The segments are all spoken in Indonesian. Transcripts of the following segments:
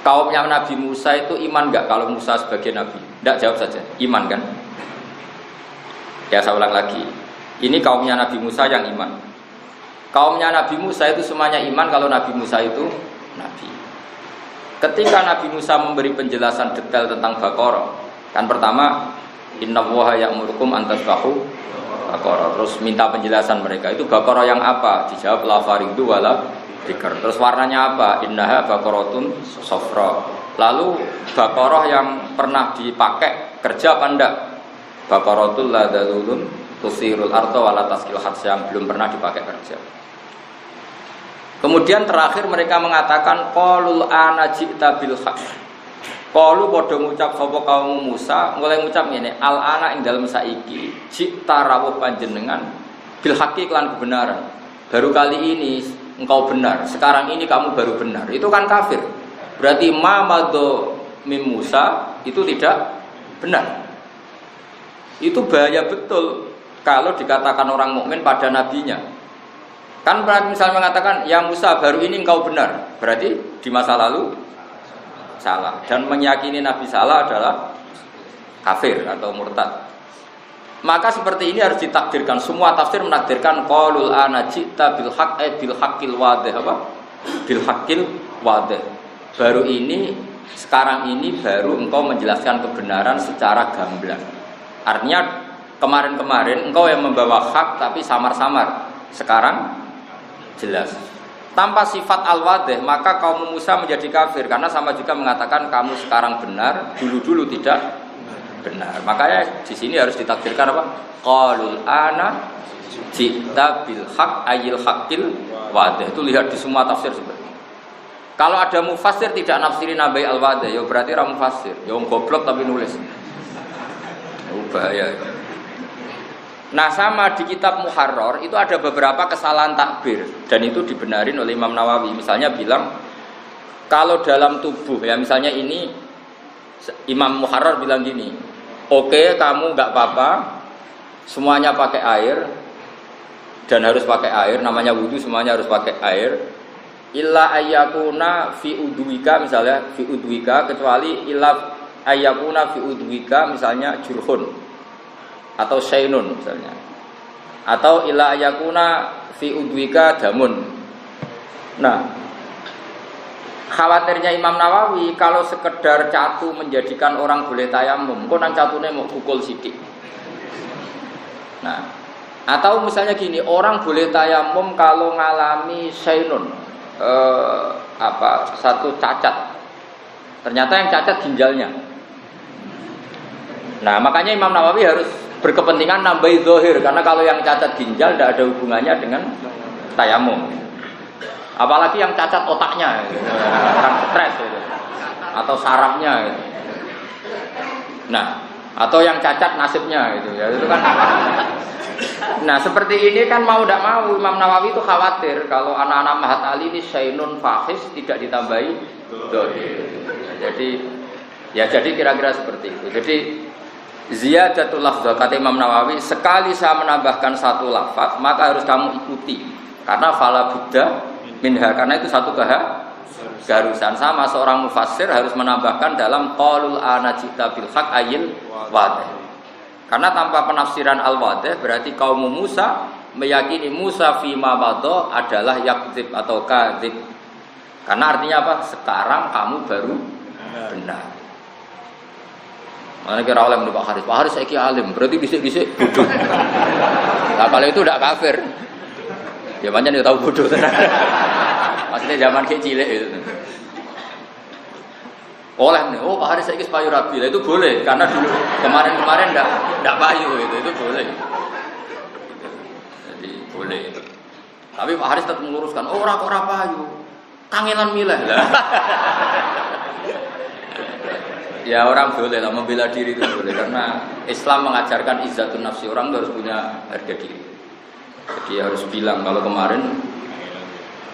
kaumnya Nabi Musa itu iman nggak kalau Musa sebagai Nabi? Tidak, jawab saja, iman kan? Ya saya ulang lagi, ini kaumnya Nabi Musa yang iman. Kaumnya Nabi Musa itu semuanya iman kalau Nabi Musa itu Nabi. Ketika Nabi Musa memberi penjelasan detail tentang Baqarah, kan pertama innallaha ya'murukum an tasbahu Baqarah, terus minta penjelasan mereka itu Baqarah yang apa? Dijawab la faridu wala dzikr. Terus warnanya apa? Innaha baqaratun safra. Lalu Baqarah yang pernah dipakai kerja apa enggak? Baqaratul la dalulun tusirul arda wala taskil hats, yang belum pernah dipakai kerja. Kemudian terakhir mereka mengatakan qalul ana ji'ta bil haqq. Qalu padha ngucap sapa kaum Musa, mulai ngucap ngene, al ana ing dalem saiki ji'ta rawuh panjenengan bil haqqi kelan kebenaran. Baru kali ini engkau benar, sekarang ini kamu baru benar. Itu kan kafir. Berarti ma madho mim Musa itu tidak benar. Itu bahaya betul kalau dikatakan orang mukmin pada nabinya. Kan misalnya mengatakan ya Musa baru ini engkau benar, berarti di masa lalu salah, dan meyakini Nabi salah adalah kafir atau murtad. Maka seperti ini harus ditakdirkan. Semua tafsir menakdirkan qaulul ana ji'ta bil haqq bil haqqil wadih, apa? Bil haqqil wadih. Baru ini, sekarang ini baru engkau menjelaskan kebenaran secara gamblang. Artinya kemarin-kemarin engkau yang membawa hak tapi samar-samar. Sekarang jelas. Tanpa sifat al-wadih, maka kaum Musa menjadi kafir karena sama juga mengatakan kamu sekarang benar, dulu-dulu tidak benar. Makanya di sini harus ditakdirkan apa? Qalul ana ji'ta bil haqq ayil haqqil wadih. Itu lihat di semua tafsir seperti ini. Kalau ada mufassir tidak nafsirin nabai al-wadih, ya berarti ra mufassir. Ya goblok tapi nulis. Bahaya. Nah sama di kitab Muharrar itu ada beberapa kesalahan takbir dan itu dibenarin oleh Imam Nawawi. Misalnya bilang kalau dalam tubuh, ya misalnya ini Imam Muharrar bilang gini, oke, kamu nggak apa-apa semuanya pakai air dan harus pakai air, namanya wudhu semuanya harus pakai air, illa ayyakuna fi udwika, misalnya fi udwika, kecuali illa ayyakuna fi udwika misalnya jurhun atau syainun misalnya, atau illa ayyakuna fi udwika damun. Nah khawatirnya Imam Nawawi kalau sekedar catu menjadikan orang boleh tayamum, kok nang catune mau pukul sidik. Nah, atau misalnya gini, orang boleh tayamum kalau ngalami syainun, satu cacat. Ternyata yang cacat ginjalnya. Nah, makanya Imam Nawawi harus berkepentingan nambahi zahir, karena kalau yang cacat ginjal tidak ada hubungannya dengan tayamum. Apalagi yang cacat otaknya, orang stres gitu, atau sarafnya gitu. Nah, atau yang cacat nasibnya gitu ya, itu kan. Nah, seperti ini kan mau tidak mau Imam Nawawi itu khawatir kalau anak-anak Mahat Ali ini syainun fahis tidak ditambahi dohir. Jadi kira-kira seperti itu. Jadi ziyadatul lafzah, kata Imam Nawawi, sekali saya menambahkan satu lafaz maka harus kamu ikuti, karena fala buddha minha, karena itu satu keharusan. Sama seorang mufassir harus menambahkan dalam qaulul ana ji'ta bil haqq ayil wadih, karena tanpa penafsiran al-wadih berarti kaum Musa meyakini Musa fima madha adalah yakdzib atau kadzib, karena artinya apa? Sekarang kamu baru benar. Mana kira oleh Pak Haris saiki alim, berarti bisik-bisik bodoh. Nah kalau itu tidak kafir, ya banyak yang tahu bodoh tenan. Maksudnya zaman kecil itu. Oleh nih, Pak Haris saiki payu rabi, itu boleh, karena dulu kemarin tidak payu itu boleh. Jadi boleh. Tapi Pak Haris tetap meluruskan, ora payu, kangelan milih lah. Ya orang boleh lah membela diri itu boleh, karena Islam mengajarkan izzatun nafsi, orang harus punya harga diri. Jadi harus bilang kalau kemarin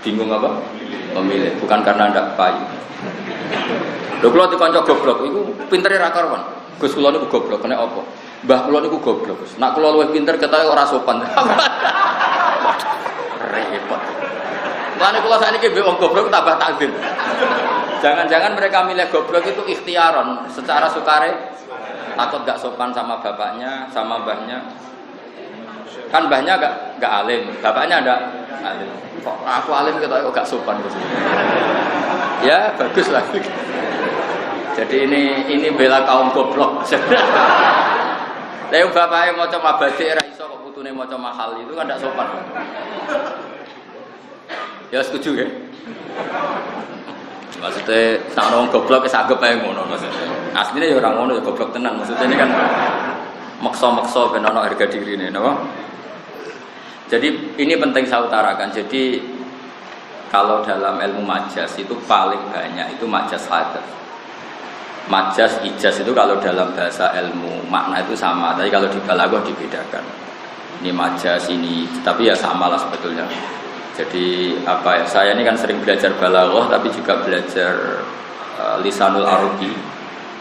bingung apa? Memilih, bukan karena ndak payu. Lho kula dikonco goblok iku pintere ra karuan. Gus kula niku goblok, kena apa? Mbah kula niku goblok, Gus. Nak kula luwih pinter ketoke ora sopan. Repot. Lan kula sakniki mbek wong goblok tambah takzim. Jangan-jangan mereka milih goblok itu ikhtiaron, secara sukare, takut gak sopan sama bapaknya, sama mbahnya. Kan mbahnya gak alim, bapaknya ada alim. Kok aku alim gitu, kok gak sopan gitu. Ya bagus lah. Jadi ini bela kaum goblok. Tapi bapaknya mau coba badik, raiso kok putune mau coba mahal itu kan gak sopan. Ya setuju ya. Maksudnya tak orang goblok wis anggap ae ngono maksudnya. Asline ya ora ngono ya goblok tenan. Maksudnya ini kan maksa-maksa ben ana harga dirine, napa? Jadi ini penting saya utarakan. Jadi kalau dalam ilmu majas itu paling banyak itu majas hadas. Majas ijaz itu kalau dalam bahasa ilmu makna itu sama, tapi kalau di balaghah dibedakan. Ini majas ini, tapi ya samalah sebetulnya. Jadi apa ya? Saya ini kan sering belajar balaghah, tapi juga belajar lisanul arabi.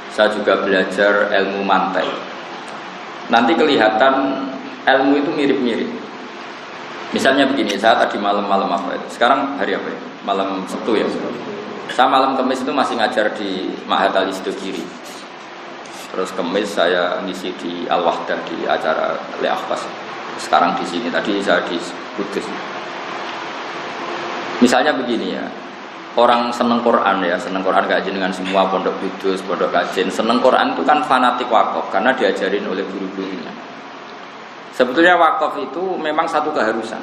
Saya juga belajar ilmu mantai. Nanti kelihatan ilmu itu mirip-mirip. Misalnya begini, saya tadi malam apa itu? Sekarang hari apa ya? Malam Sabtu ya. Saya malam Kamis itu masih ngajar di Ma'had Al-Istogiri. Terus Kamis saya ngisi di Al-Wahdah di acara Le'akhbas. Sekarang di sini. Tadi saya di Kudus. Misalnya begini ya, orang seneng Quran ya, seneng Quran kajian dengan semua pondok kudus, pondok kajian, seneng Quran itu kan fanatik wakaf karena diajarin oleh guru-gurunya. Sebetulnya wakaf itu memang satu keharusan.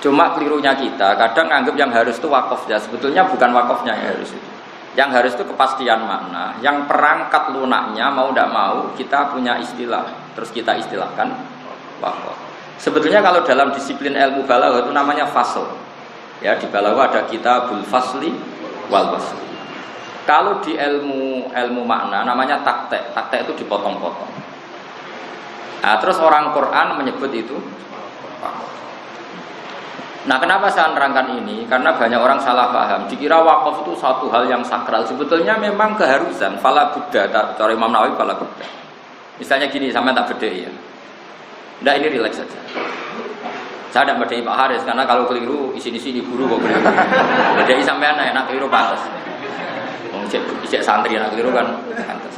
Cuma kelirunya kita, kadang anggap yang harus itu wakaf ya, sebetulnya bukan wakafnya yang harus itu. Yang harus itu kepastian makna, yang perangkat lunaknya mau tidak mau kita punya istilah, terus kita istilahkan wakaf. Sebetulnya kalau dalam disiplin ilmu balaghah itu namanya fasl. Ya di balaghah ada kitabul fasli wal wasli. Kalau di ilmu makna namanya taktek. Taktek itu dipotong-potong. Nah, terus orang Quran menyebut itu. Nah, kenapa saya nerangkan ini? Karena banyak orang salah paham. Dikira wakaf itu satu hal yang sakral. Sebetulnya memang keharusan. Fala Buddha, cara Imam Nawawi fala Buddha. Misalnya gini, sampai tak beda ya. Nggak, ini relax saja. Saya tidak bedai Pak Haris karena kalau keliru isi-isi guru kok keliru. Bedai sampean enak keliru pantas. Ijek santri anak keliru kan pantas.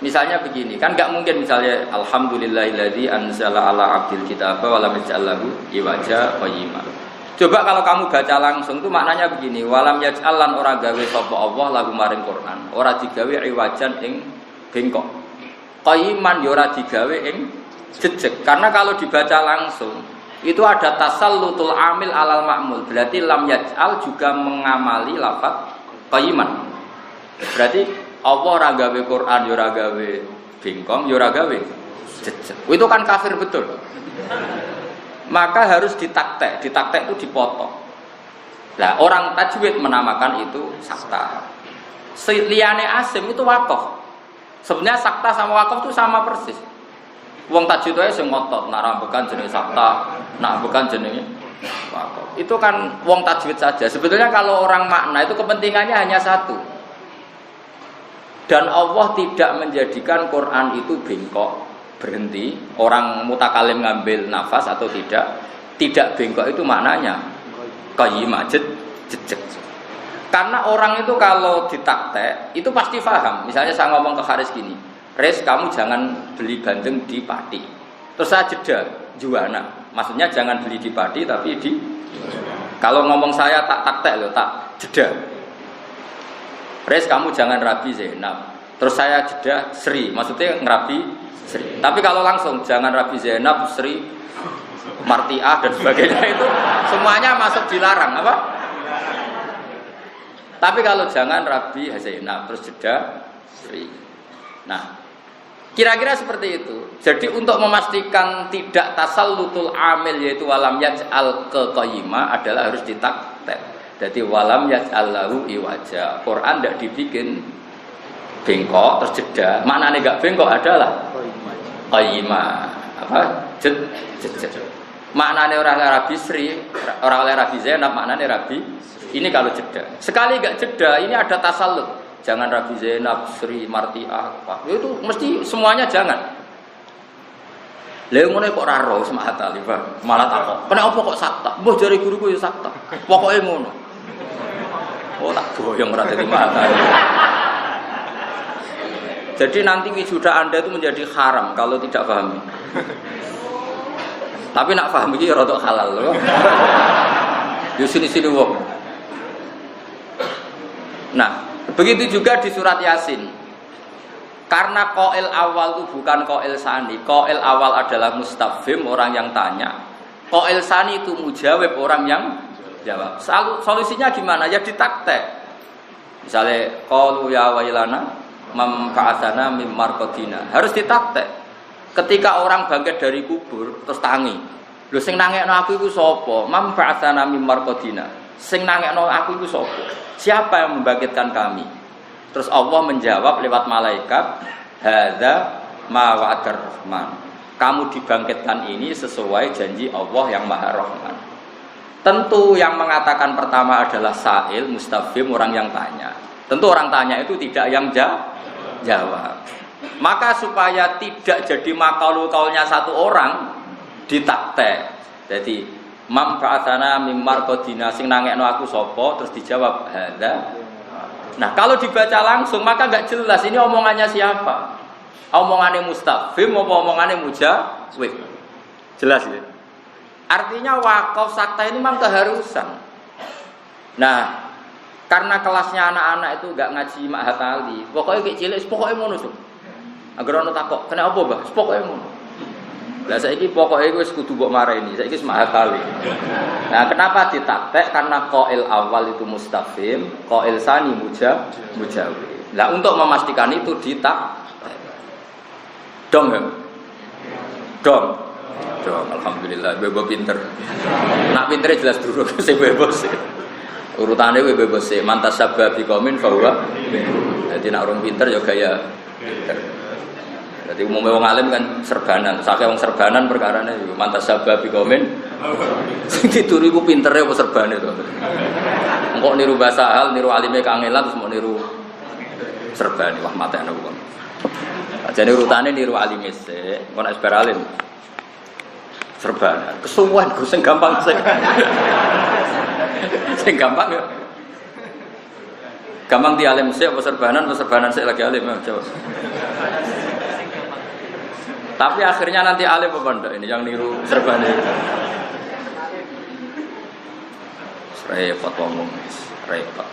Misalnya begini, kan nggak mungkin misalnya alhamdulillahilladzi anzala ala abdil kitaba wa lam yaj'al lahu iwaja qayyima. Coba kalau kamu baca langsung itu maknanya begini, walam yaj'al lan ora gawe sapa Allah lahu maring Quran, ora digawe iwajan ing bengkok. Qayyiman ya ora digawe ing jejeg. Karena kalau dibaca langsung itu ada tasallutul amil alal ma'mul. Berarti lam yaj'al juga mengamali lafaz qayyiman. Berarti Allah ora gawe Quran, ya ora gawe bengkong, ya ora gawe jejeg. Itu kan kafir betul. Maka harus ditaktek. Ditaktek itu dipotong. Nah, orang tajwid menamakan itu sakta. Liyane asim itu wakaf. Sebenarnya sakta sama wakaf itu sama persis. Wong tajwid wae sing ngotot, nak rambukan jenenge sakta, nak bukan jenenge wakaf. Itu kan wong tajwid saja. Sebetulnya kalau orang makna itu kepentingannya hanya satu. Dan Allah tidak menjadikan Quran itu bengkok, berhenti. Orang mutakalim ngambil nafas atau tidak bengkok itu maknanya qayyimah, jejeg. Karena orang itu kalau ditaktek itu pasti paham. Misalnya saya ngomong ke Haris gini, Res, kamu jangan beli bandeng di Pati. Terus saya jeda, juana. Maksudnya jangan beli di Pati tapi di. Kalau ngomong saya tak taktek loh, tak jeda. Res, kamu jangan Rabi Zainab. Terus saya jeda Sri, maksudnya ngerabi Sri. Tapi kalau langsung jangan Rabi Zainab, Sri, Martiah dan sebagainya itu semuanya masuk dilarang, apa? Tapi kalau jangan Rabi Zainab, terus jeda Sri. Nah, kira-kira seperti itu. Jadi untuk memastikan tidak tasallutul amil yaitu walam yaj'al ke qayyimah adalah harus ditaktek. Jadi walam yaj'allahu iwaja. Quran tidak dibikin bengkok terus jeda. Maknanya enggak bengkok adalah qayyimah. Apa? Jejeg. Maknanya orang Arabi Sri, orang Arabi Zainab maknanya Arabi. Ini kalau jeda. Sekali enggak jeda, ini ada tasallut. Jangan Rabi Zainab, Sri, Martiah, apa. Itu mesti semuanya jangan. Lha ngono kok ora ro semangat ali, Malah takok. Kenapa kok sakta? Mbah jare guruku ya sakta. Pokoke ngono. Oh tak boyong ora dadi mahakam. Jadi nanti wisuda Anda itu menjadi haram kalau tidak paham. Tapi nak paham iki rada halal loh. Yo sini-sini wong. Nah, begitu juga di surat Yasin. Karena qail awal itu bukan qail sani. Qail awal adalah mustafhim, orang yang tanya. Qail sani itu mujawab, orang yang jawab. Solusinya gimana? Ya ditaktek. Misalnya qalu ya wailana memba'atsana mim marqadina. Harus ditaktek. Ketika orang bangkit dari kubur terus tangi. Lho sing nangekno aku iku sapa? Memba'atsana mim marqadina. Sing nangekno aku iku sapa? Siapa yang membangkitkan kami? Terus Allah menjawab lewat malaikat, hadza ma wa'adar rahman. Kamu dibangkitkan ini sesuai janji Allah yang Maha Rahman. Tentu yang mengatakan pertama adalah sa'il, mustafhim, orang yang tanya. Tentu orang tanya itu tidak yang jawab. Maka supaya tidak jadi makaul-kaulnya satu orang ditaktek. Jadi mam ba'atsana mim marqadina sing nangekno aku sapa terus dijawab hadza. Nah, kalau dibaca langsung maka enggak jelas ini omongannya siapa. Omongannya mustafhim apa omongannya mujawib. Jelas ya? Artinya wakaf sakta ini memang keharusan. Nah, karena kelasnya anak-anak itu enggak ngaji ma'hatali. Pokoknya kayak cilik, pokoknya ngono sih. Agar ono takok, kena apa, Mbah? Pokoknya ngono. Lah saiki pokoke wis kudu mbok mareni, saiki wis ma'hatali. Nah, kenapa ditaktek? Karena qail awal itu mustafhim, qail sani mujawib. Nah, untuk memastikan itu ditaktek. Dong ya? Dong. Alhamdulillah, bebo pinter. Nak pintere jelas dulu, sing bebo sih. Urutane we bebo sih. Mantas sabab bikomin fahuwa. Jadi nak orang pinter ya gaya pinter. Jadi umumnya wong alim kan serbanan. Sakit wong serbanan perkarane yo mantas sabab bikomin. Sing dituri ku pintere apa serbane to. Engko niru bahasa hal, niru alime kangelan terus mau niru serbane. Wah matene kok. Ajane urutane niru alime sik, engko nek isbar alim. Serbanan, kesuwen Gus sing gampang sing. Sing gampang ya. Gampang di alim sik apa serbanan sik lagi alim coba. Tapi akhirnya nanti alim apa ndak ini yang niru serbanan. Repot ngomong, repot.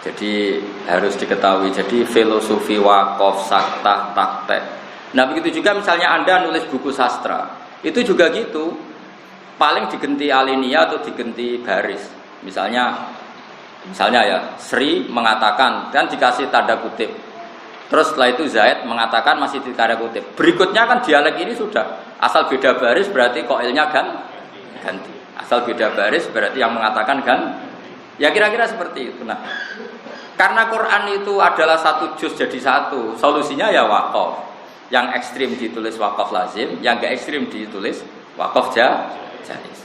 Jadi harus diketahui. Jadi filosofi wakaf, sakta, taktek. Nah begitu juga misalnya Anda nulis buku sastra, itu juga gitu, paling digenti alinea atau digenti baris. Misalnya ya Sri mengatakan dan dikasih tanda kutip, terus setelah itu Zaid mengatakan masih di tanda kutip. Berikutnya kan dialek ini sudah asal beda baris berarti koilnya kan ganti. Asal beda baris berarti yang mengatakan kan, ya kira-kira seperti itu. Nah karena Quran itu adalah satu juz jadi satu, solusinya ya wakaf. Yang ekstrim ditulis wakaf lazim, yang enggak ekstrim ditulis wakaf jaiz.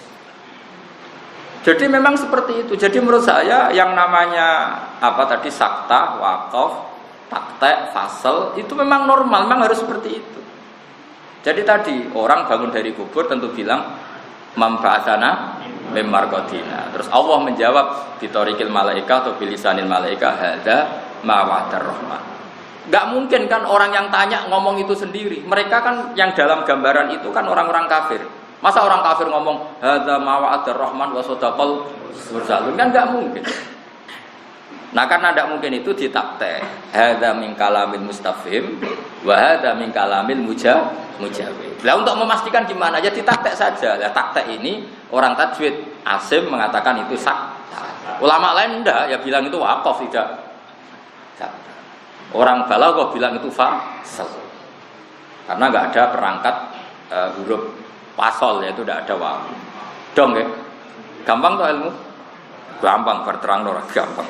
Jadi memang seperti itu. Jadi menurut saya yang namanya apa tadi sakta, wakaf, taktek, fasal itu memang normal, memang harus seperti itu. Jadi tadi orang bangun dari kubur tentu bilang memba'atsana mim marqadina. Terus Allah menjawab bitorikil malaika atau bilisanil malaika hadza ma wa'adar rahman. Gak mungkin kan orang yang tanya ngomong itu sendiri. Mereka kan yang dalam gambaran itu kan orang-orang kafir. Masa orang kafir ngomong hadza ma wa'adar rahman wa sadaqal mursalun, kan gak mungkin. Nah karena gak mungkin itu ditaktek. Hadza min kalamil mustafhim wa hadza min kalamil mujawib. Lah untuk memastikan gimana? Ya ditaktek saja. Lah taktek ini orang tajwid Asim mengatakan itu sakta. Ulama lain enggak, ya bilang itu wakaf tidak. Orang balaghah bilang itu fasal. Karena enggak ada perangkat huruf pasol, yaitu tidak ada wawu. Dong ya. Gampang tuh ilmu? Gampang berterang ora gampang.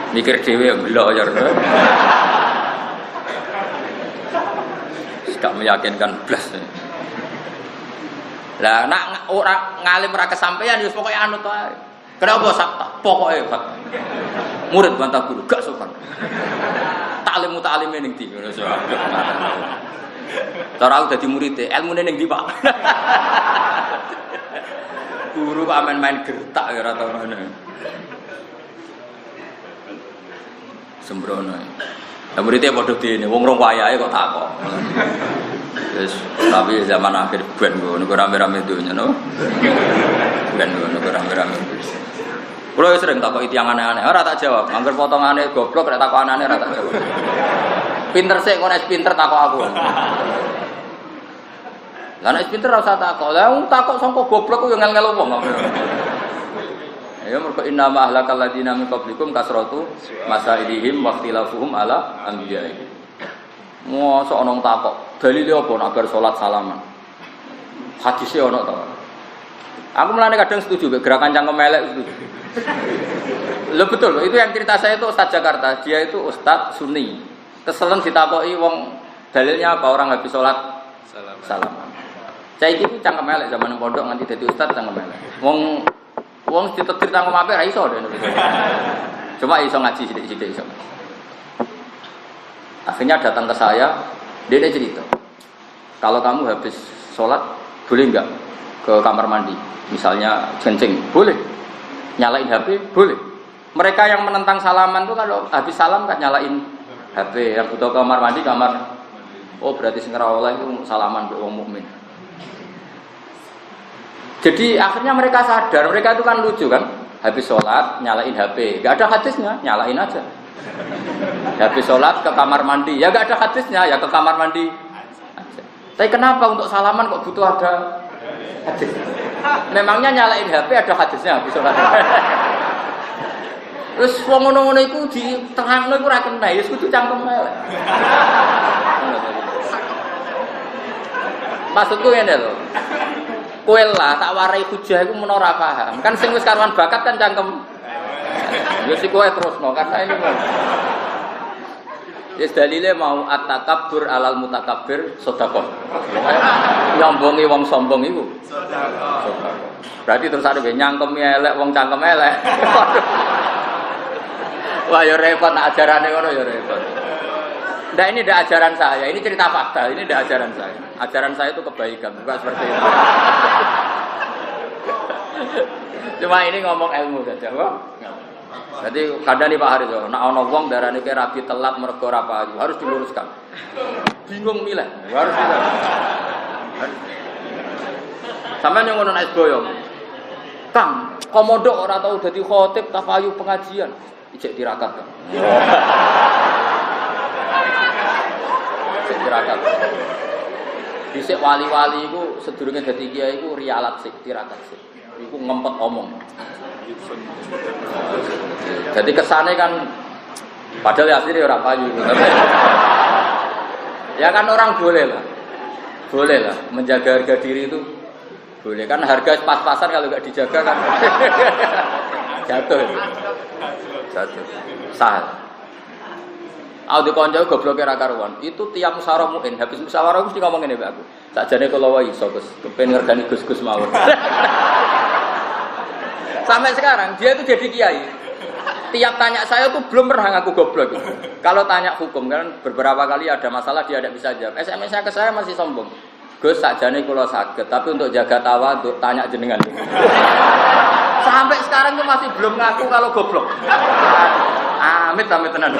Mikir dhewe ngelok ya. Gak meyakinkan blas. Lah nak orang ngalim ora kesampaian ya pokoke anut ae. Kenapa sakta? Pokoke hebat. Murid bantah guru gak sopan. Taklim mutalime ning ndi ngono so. Cara aku dadi murid ilmune ning ndi, Pak? Guru kok main gertak ya ora tau ngene. Sembrono. Lah muridé padha dene wong rong wayahe kok takok. Wis tapi zaman akhir ben ngono rame-rame donya no. Ben ngono rame-rame. Kulo sering takoki tiyang aneh-aneh, ora tak jawab. Angger potongane goblok nek takok aneh ora tak jawab. Pinter sik kok nek pinter takok aku. Lah nek pinter ora usah takok. Lah wong takok sangko goblok ku yo ngel-ngel wong. Ya mergo inna ma ahlakal ladina min qablikum kasratu masailihim wa ikhtilafuhum ala anbiya'i. Mosok ana takok, dalile apa nek bar salat salaman? Hadise ana to. Aku mulane kadang setuju gerakan cangkem elek setuju. Loh betul, itu yang cerita saya itu Ustaz Jakarta, dia itu Ustaz Sunni. Keselen ditakoki wong dalilnya apa orang habis salat salaman. Saya itu cangkem elek zaman pondok nganti dadi ustaz cangkem elek. Wong ditetir cangkem apik ra iso dene. Cuma iso ngaji sithik-sithik iso. Akhirnya datang ke saya, dia cerita. Kalau kamu habis sholat, boleh enggak ke kamar mandi? Misalnya kencing, boleh. Nyalain HP, boleh. Mereka yang menentang salaman tuh kalau habis salam kan nyalain HP. Yang butuh kamar mandi, kamar. Oh berarti sing ora oleh itu salaman mbek wong mukmin. Jadi akhirnya mereka sadar, mereka itu kan lucu kan, habis sholat nyalain HP, gak ada hadisnya, nyalain aja. Habis sholat ke kamar mandi, ya gak ada hadisnya, ya ke kamar mandi aja. Tapi kenapa untuk salaman kok butuh ada hadis? Memangnya nyalain HP ada hadisnya habis sholat. Terus wong ngono-ngono iku diterangno iku ora kena, ya kudu cangkem elek. Maksudku ngene lho. Kowe lah tak warai hujah iku men ora paham. Kan sing wis karuan bakat kan cangkem. Ya si kowe terusno karena ini mau. Yes dalile mau at-takabbur alal mutakabbir sedekah. Nyombongi wong sombong iku sedekah. Berarti terus ada nyangkemi elek wong cangkem elek. Wah ya repot ajarane ngono ya repot. Nah ini tidak ajaran saya, ini cerita fakta, ini tidak ajaran saya. Ajaran saya itu kebaikan, bukan seperti itu. Cuma ini ngomong ilmu saja, kok. Jadi kadang nih Pak Haris, nak ono wong darane ki rabi telat mergo ora payu, harus diluruskan. Bingung milih, harus diluruskan. Sampeyan yang ngono nek boyong. Kang, komodo ora tau dadi khotib ta payu pengajian, ijek tirakat. Tirakat. Dhisik wali-wali iku sedurunge dadi kiai iku rialat sik, tirakat sik. Iku ngempet omong. Jadi kesane kan padahal asline ora payu. Ya kan orang boleh lah. Boleh lah menjaga harga diri itu. Boleh kan harga pas-pasan kalau enggak dijaga kan jatuh. Jatuh. Sah. Aku dikonco gobloke ra karuan. Itu tiap musyawarah muin, habis musyawarah mesti ngomong ngene mbak aku. Sakjane kula wae iso Gus, kepen ngergani Gus-gus mawon. Sampai sekarang dia itu jadi kiai. Tiap tanya saya tuh belum pernah ngaku goblok. Kalau tanya hukum kan beberapa kali ada masalah dia tidak bisa jawab. SMS-nya ke saya masih sombong. Gus sakjane kula saged, tapi untuk jaga tawadhu tanya jenengan. Sampai sekarang tuh masih belum ngaku kalau goblok. Amit tenan.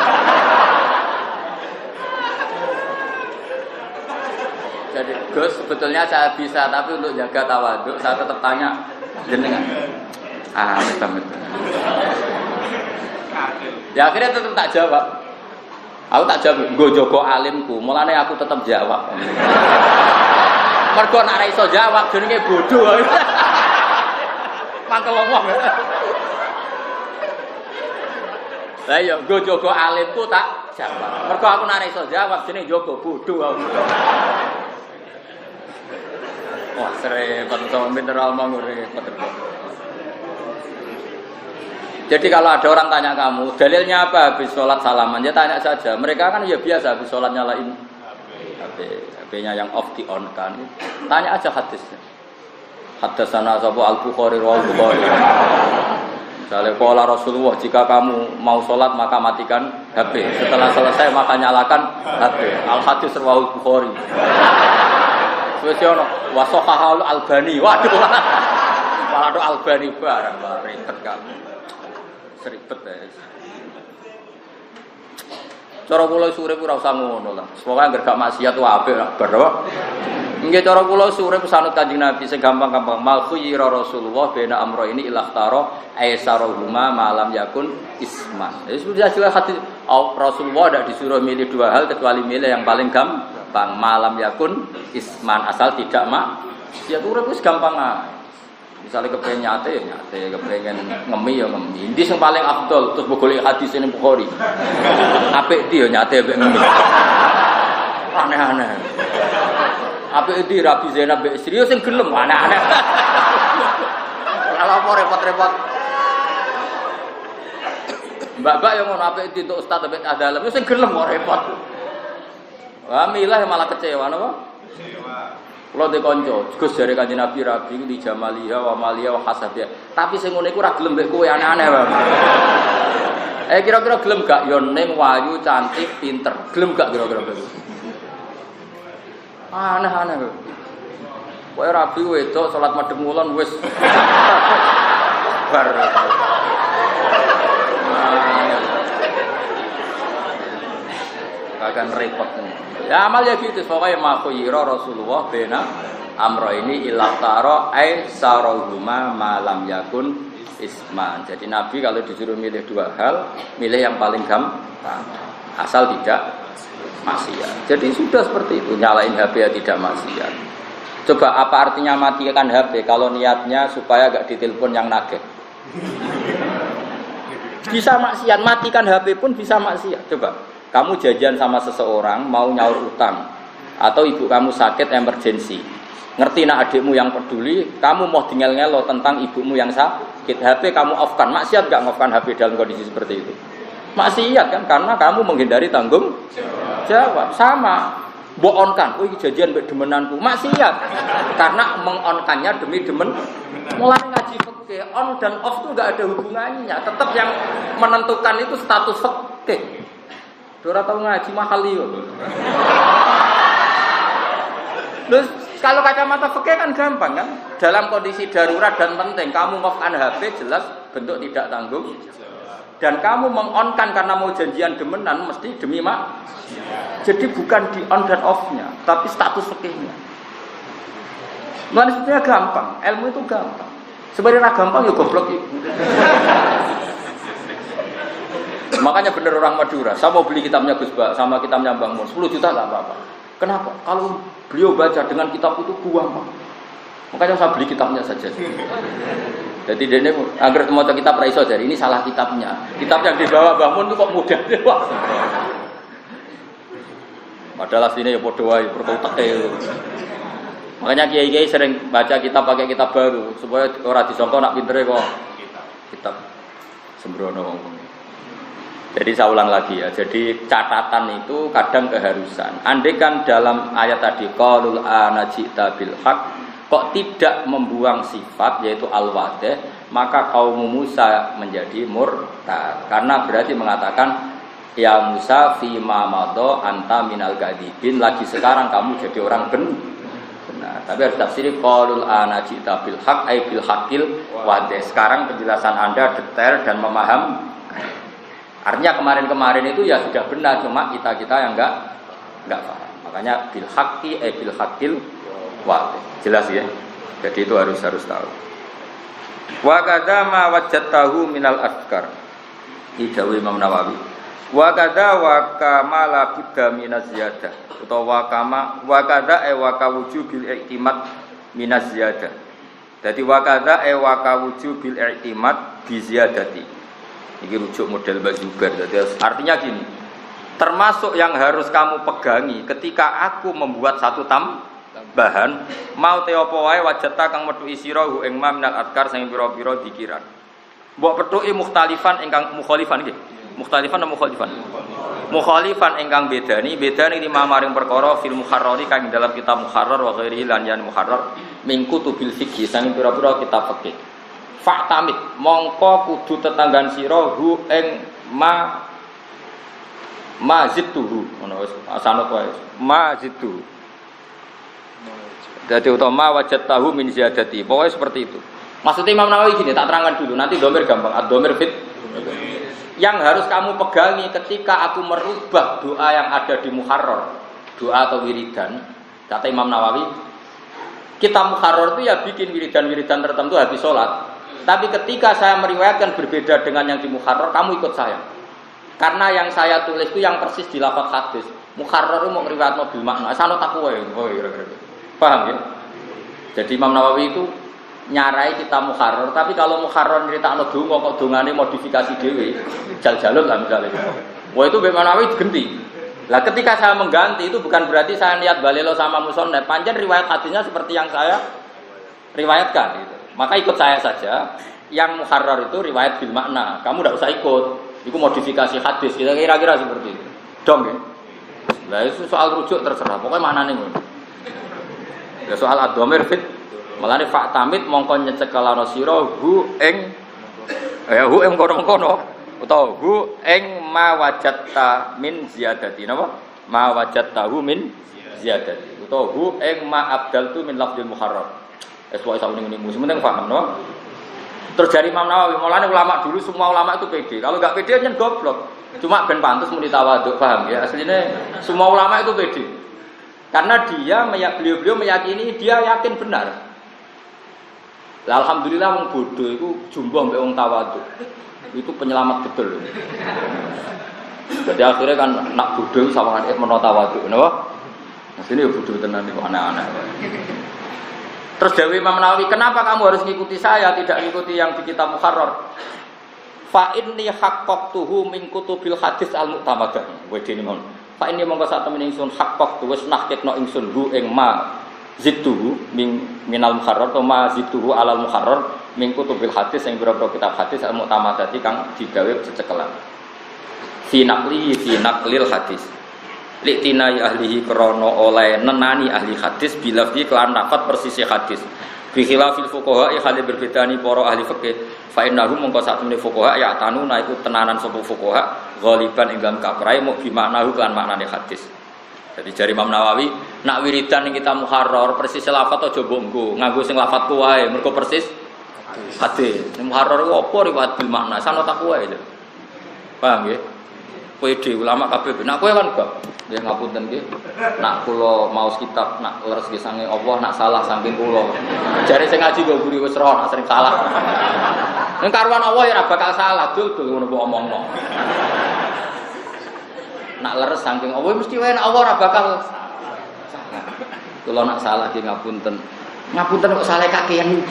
Jadi Gus sebetulnya saya bisa, tapi untuk jaga tawadhu saya tetap tanya jenengan. Amit. Ya akhirnya tetap tak jawab. Aku tak jawab, nggo jaga alimku, mulane aku tetap jawab. Mergo nek ora iso jawab jenenge bodoh. Mangkel wong. Lah iya, nggo jaga alimku tak jawab. Mergo aku nek ora iso jawab jenenge jaga bodoh aku. Wah, repot sama mineral mau repot. Jadi kalau ada orang tanya kamu, dalilnya apa habis sholat salaman? Ya tanya saja. Mereka kan ya biasa habis sholat nyalain HP-nya yang off di on kan. Tanya aja hadisnya. Haddatsana Abu Al-Bukhari wa Al-Bukhari. Misalnya qala Rasulullah, jika kamu mau sholat maka matikan HP. Setelah selesai maka nyalakan HP. Al-Hadis riwayat Bukhari. Wis ono wa sahahul Albani. Waduh. Malah do Albani barang ribet kamu. Seribet ya. Cara kula urip ora usah ngono lah. Pokoke anggere gak maksiat wae apik lah bar. Nggih cara kula urip sanut Kanjeng Nabi sing gampang-gampang. Mal khuyira Rasulullah bena amro ini ilahtaro aisarahuma malam yakun isman. Ya sudah jelas hati Rasulullah tidak disuruh milih dua hal kecuali milih yang paling gampang malam yakun isman asal tidak ya urip wis gampang ae. Misalnya kepengen nyate, kepengen ngemi ya ngemi. Ini yang paling afdol terus boleh hadis ini Bukhari. Apik dia nyate apik ngemi. Aneh-aneh. Apik di Rabi Zainab serius yang gelem aneh-aneh. Kalau apa repot-repot. Mbak-mbak yang ngono apik di untuk ustaz apik dalam wis sing gelem kok repot. Wah milah malah kecewa napa? Kalau di konco, Gus dari Kanjeng Nabi Rabi di Jamaliha wa Maliha wa Hasabiyah. Tapi sing ngene iku ora gelem mbek kowe aneh-aneh wae. Kira-kira gelem gak yo ning wayu cantik pinter. Gelem gak kira-kira begitu? Aneh-aneh kok. Kowe Rabi wedok salat madhep ngulon wis bar. Akan repot nih. Ya amal ya gitu, pokoknya makhuyira Rasulullah bena amro ini ilahtaro aisarahuma malam yakun isman. Jadi Nabi kalau disuruh milih dua hal, milih yang paling gampang, asal tidak maksiat. Jadi sudah seperti itu, nyalain HP ya tidak maksiat. Coba apa artinya matikan HP kalau niatnya supaya gak ditelepon yang nagih? Bisa maksiat, matikan HP pun bisa maksiat. Coba. Kamu jajan sama seseorang mau nyaur utang atau ibu kamu sakit emergensi. Ngerti nak adikmu yang peduli, kamu mau ngel-ngelo tentang ibumu yang sakit. HP kamu off-kan. Maksiat enggak ngoff-kan HP dalam kondisi seperti itu? Maksiat kan karena kamu menghindari tanggung jawab. Sama on-kan. Oh, ini jajan mbek demenanku. Maksiat. Karena meng-on-kannya demi demen. Mulai ngaji fikih, on dan off itu enggak ada hubungannya. Tetap yang menentukan itu status fikih. Dora tahu ngaji mahal yo. Terus kalau kacamata fikih kan gampang kan? Dalam kondisi darurat dan penting, kamu off-kan HP jelas bentuk tidak tanggung. Dan kamu meng-on-kan karena mau janjian demenan mesti demi mak. Jadi bukan di on dan off-nya, tapi status fikihnya. Maksudnya gampang, ilmu itu gampang. Sebenarnya gampang ya goblok itu. Makanya bener orang Madura, saya mau beli kitabnya Gus Ba sama kitabnya Bang Mun, 10 juta enggak apa-apa. Kenapa? Kalau beliau baca dengan kitab itu buang, Pak. Makanya saya beli kitabnya saja. Jadi dia ini agar mau kitab ra iso jadi ini salah kitabnya. Kitab yang dibawa Bang Mun itu kok mudah. Padahal aslinya ya padha wae, perkuteke. Makanya kiai-kiai sering baca kitab pakai kitab baru supaya ora disangka nak pintere kok kitab sembrono. Jadi saya ulang lagi ya. Jadi catatan itu kadang keharusan. Andai kan dalam ayat tadi qalul anajita bil haq kok tidak membuang sifat yaitu al-wadih, maka kaum Musa menjadi murtad. Karena berarti mengatakan ya Musa fi ma madha anta minal gadibin, lagi sekarang kamu jadi orang benar. Tapi harus tafsiri qalul anajita bil haq ay bil haqil wadih. Sekarang penjelasan Anda detail dan memaham. Artinya kemarin-kemarin itu ya sudah benar, cuma kita yang enggak paham. Makanya bil haqqi bil haqqil wadih. Jelas ya. Jadi itu harus tahu. Wa kadza ma wajadtahu minal adkar. Idawi Imam Nawawi. Wa kadza wa kamala budda minaz ziyadah. Utawa wa kadza wa kawujubil i'timad minaz ziyadah. Jadi wa kadza wa kawujubil i'timad bi ziyadati. Ini rujuk model Bazugar. Jadi artinya gini, termasuk yang harus kamu pegangi ketika aku membuat satu tambahan, mau teopo wae wajata kang metuki sira hu ing ma minal adkar sing pira-pira dikiran. Mbok petuki mukhtalifan ingkang mukhalifan nggih. Mukhtalifan atau mukhalifan? Mukhalifan ingkang bedani lima maring perkara fil muharrari kang dalam kitab muharrar wa ghairihi lan yan muharrar min kutubil fiqh sing pira-pira kitab fikih. Faktamit mongko kudu tetanggan sira hu ing mazidtuhu ngono wis asanut wae mazidtu. Dadi utama wajad tahu min ziyadati. Pokoknya seperti itu. Maksudnya Imam Nawawi gini, tak terangkan dulu, nanti domir gampang, ad-domir fit. Yang harus kamu pegangi ketika aku merubah doa yang ada di Muharrar, doa atau wiridan, kata Imam Nawawi, kita Muharrar itu ya bikin wiridan-wiridan tertentu habis sholat. Tapi ketika saya meriwayatkan berbeda dengan yang di Muharrar, kamu ikut saya. Karena yang saya tulis itu yang persis di lafaz hadis. Muharrar itu mau meriwayat mobil makna, asal takwa ya, paham ya? Jadi Imam Nawawi itu nyarai kita Muharrar, tapi kalau Muharrar nyeritakno donga kok dongane modifikasi dhewe, jal-jalul lah misalnya. Wah itu Imam Nawawi digenti. Lah ketika saya mengganti itu bukan berarti saya niat balelo sama musonnet, panjang riwayat hadisnya seperti yang saya riwayatkan gitu. Maka ikut saya saja. Yang Muharrar itu riwayat bil makna, kamu tidak usah ikut. Itu modifikasi hadis, kita kira-kira seperti itu. Dong ya. Lah itu soal rujuk terserah, pokoknya maknane ngono. Ya soal ad-dhamir fit malane faktamit mongko nyecekelana sira hu ing kono utawa hu ing ma wajatta min ziyadati napa ma wajattahu min ziyadati utawa hu ing ma abdaltu min lafdil muharrar pokoke sak ngene penting paham no. Terus dari Imam Nawawi mulane ulama dulu semua ulama itu pede, kalau enggak pede nyen goblok, cuma ben pantes muni tawadhu, paham ya, aslinya semua ulama itu pede karena beliau meyakini, dia yakin benar. Lah alhamdulillah wong bodoh iku jumbo mbek wong tawadhu. Itu penyelamat betul. Jadi akhirnya kan nak bodoh sawangane menawa tawadhu, napa? Nah sini ya bodoh tenan iku aneh-aneh. Terus Dewi Imam Nawawi, kenapa kamu harus ngikuti saya, tidak ngikuti yang di kitab Muharrar? Fa inni haqqaqtuhu min kutubil hadis al-mu'tamadah. Wedene mon. Fa inni mongko sak temen ingsun haqqaqtu wis nahkekno ingsun hu ing ma zituhu minal muharrar atau ma zituhu alal muharrar min kutubil hadis yang beberapa kitab hadis al-mu'tamadati kang digawe cecekelan fi naqlil hadis litinai ahlihi krana oleh nenani ahli hadis bilafzi kelan nafat persisi hadis bi khilafil fuqaha hale berbedani para ahli fikih fa innahum mongko sak temene fuqaha ya tanuna iku tenanan sapa fuqaha ghaliban ing dalam kaprae mu bi maknahu kan maknane hadis. Jadi jari Imam Nawawi, nak wiridan yang kita Muharrar persis lafat aja mbok nganggo sing lafat ku wae, mergo persis hadis. Ning Muharrar ku apa riwayat bil makna, sana tak wae lho. Paham nggih? Pede ulama kabeh. Nak kowe kan gak. Nggih ngapunten nggih. Nak kula maos kitab, nak leres nggih sange Allah, nak salah saking kula. Jare sing ngaji kok guru wis roh nak sering salah. Ning karuan Allah ya ora bakal salah, dul ngono kok omongno. Nak leres saking Allah mesti wae nak Allah ora bakal salah. Kalau nak salah ki ngapunten. Ngapunten kok salah kakean.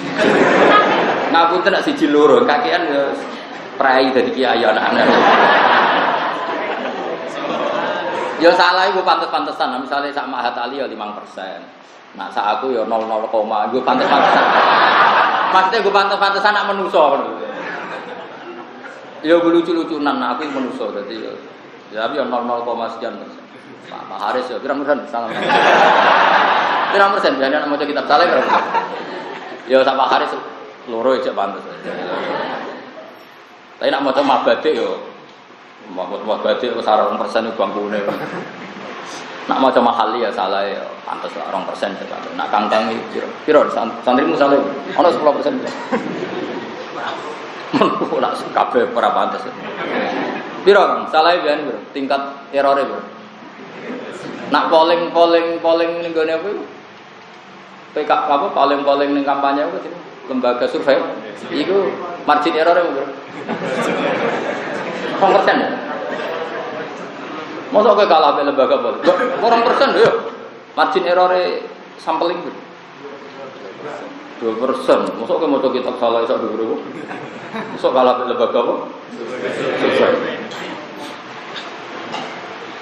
Ngapunten nak siji loro, kakean ya prai dadi kiai anak-anak. Ya salah iku pantes-pantesan. Misale sak Mahat Ali ya 5%. Nak sak aku ya 00, iku pantes-pantesan. Maksudnya gue pantes-pantesan nak menuso. Ya lucu-lucunan aku menuso dadi ya. Ya tapi 00, sekian persen. Pak Haris ya, pirang-pirang salah. Pirang-pirang biasanya mau kitab salah berapa? Ya sama Pak Haris loro aja pantes. Tapi nak mau mabade yo. Mabade wis 2% bangkune. Nak mau mahali ya salah ya pantes lah 2% saja. Nak kangkang piro santrimu salah. Ono 10%. Nak kabeh ora pantes. Piro Kang? Salah biyen piro? Tingkat errore piro? Nak polling ning gone apa? PK apa polling ning kampanye apa sih? Lembaga survei. Iku margin errore piro? 0%. Mosok kowe kalah be lembaga apa? 2% lho. Margin errore sampling piro? 2%. Mosok kowe maca kitab salah iso dhuwur. Mosok kalah be lembaga apa? Survei.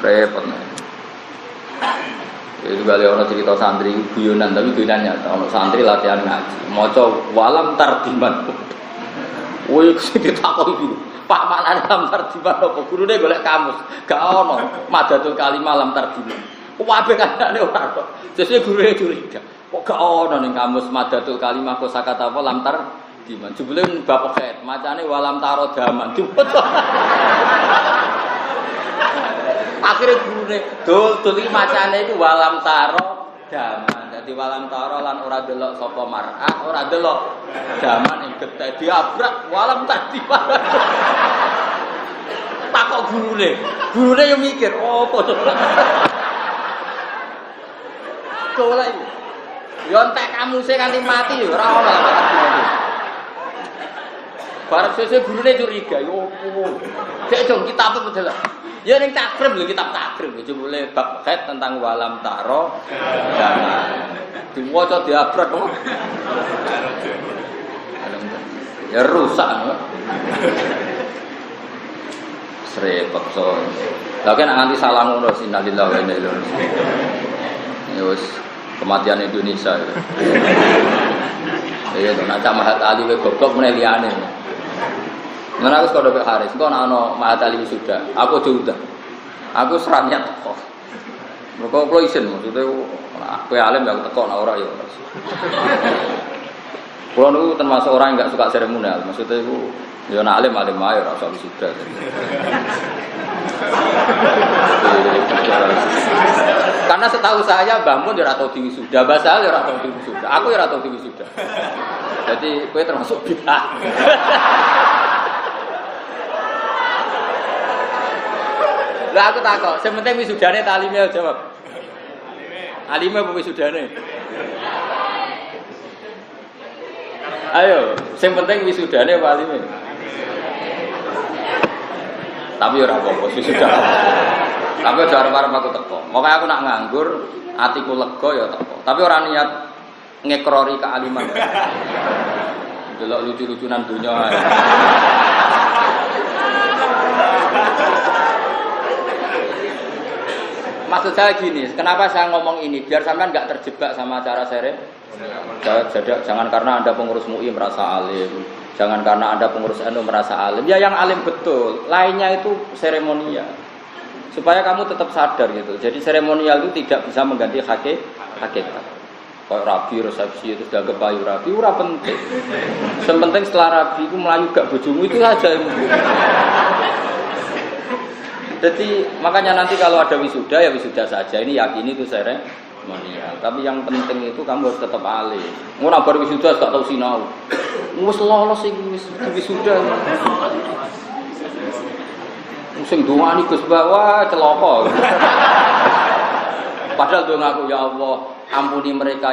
Repot nih. Itu kali orang cerita santri guyonan tapi guyonan nyata. Orang santri latihan ngaji, maca walam tardiman. Woi ditakoni dulu. Pak maknane lam tardiman apa? Gurune golek kamus. Gak ono madatul kalimah lam tardiman. Kabeh kanane ora kok. Sesuk gurune curiga. Kok gak ono ning kamus madatul kalimah kosakata apa lam tardiman. Jebule bab khair, macane walam tarodaman. Akhirnya gurune dol iki macane iku walam taro daman. Dadi walam taro lan ora delok sapa mar'ah, ora delok jaman ing getih diabrak walam tadi. Takok gurune. Gurune yo mikir, opo to? Sekolah iki. Yo entek kamuse kanthi mati yo ora ono lah. Bareng sesuk gurune curiga, yo opo? Dek dong kitab apa delok? Ya ning takrib lho kitab takrib itu mulai bab kait tentang walam taro jangan diwaca diabrak kok. Ya rusak. Srepet so. Lah kan nganti salah ngono sinalillah wa inna ilaihi raji'un. Ya wis kematian Indonesia. Ya to nak Mahat Ali we goblok meneh liyane. Mana aku sekolah Haris, kau nak ano Mahatali sudah, aku sudah, aku seramnya teko. Mereka kalau isen, maksudnya aku alim yang teko, nak orang ya. Kalau aku termasuk orang yang enggak suka seremonial, maksudnya aku, ya nak alim ayo rasa sudah. Karena setahu saya bangun ya atau tinggi sudah, bahasa ya atau tinggi sudah, aku ya atau tinggi sudah. Jadi kue termasuk bid'ah. Lah aku takok, sing penting wisudane ta alime jawab. Alime apa wisudane? Ayo, sing penting wisudane apa alime? Tapi ora apa-apa wisuda. Tapi aja arep-arep aku teko. Moga aku nak nganggur, atiku lega ya teko. Tapi ora niat ngekrori kealiman. Delok lucu-lucunan dunya ae. Maksud saya gini, kenapa saya ngomong ini? Biar sampean nggak terjebak sama cara jangan karena Anda pengurus MUI merasa alim, jangan karena Anda pengurus NU merasa alim. Ya yang alim betul, lainnya itu seremonial. Supaya kamu tetap sadar gitu. Jadi seremonial itu tidak bisa mengganti hakikat. Kayak rabi, resepsi itu sudah kepayu rabi, ora penting. Sepenting setelah rabi itu melayu gak bojomu itu saja. Jadi makanya nanti kalau ada wisuda ya wisuda saja. Ini yakini itu seremonial. Tapi yang penting itu kamu harus tetap alim. Ngono bar wisuda gak tau sinau. Wis lolos iki wis wisuda. Sing dongani Gus Bawa celaka. Padahal dong aku ya Allah, ampuni mereka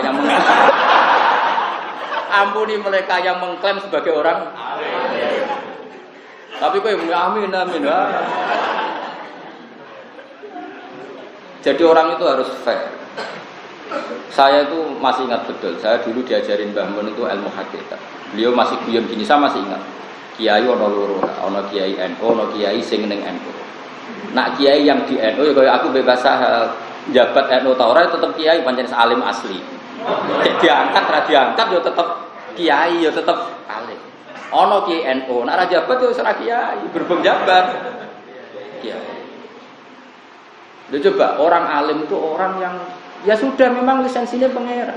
yang mengklaim sebagai orang alim. Tapi kok amin amin. Jadi orang itu harus fair. Saya itu masih ingat betul. Saya dulu diajarin Mbah Mun itu ilmu hakikat. Beliau masih guyon gini, saya masih ingat. Kiai ono loro, ono kiai NU, ono kiai sing ning NU. Nak kiai yang di NU ya kaya aku bebas jabat NU ta ora tetep kiai pancen alim asli. Diangkat ra diangkat ya tetep kiai ya tetep alim. Ono kiai NU, nak ra jabat ya ora kiai, berbeng jabat. Kiai. Dia coba orang alim itu orang yang ya sudah memang lisensinya pangeran.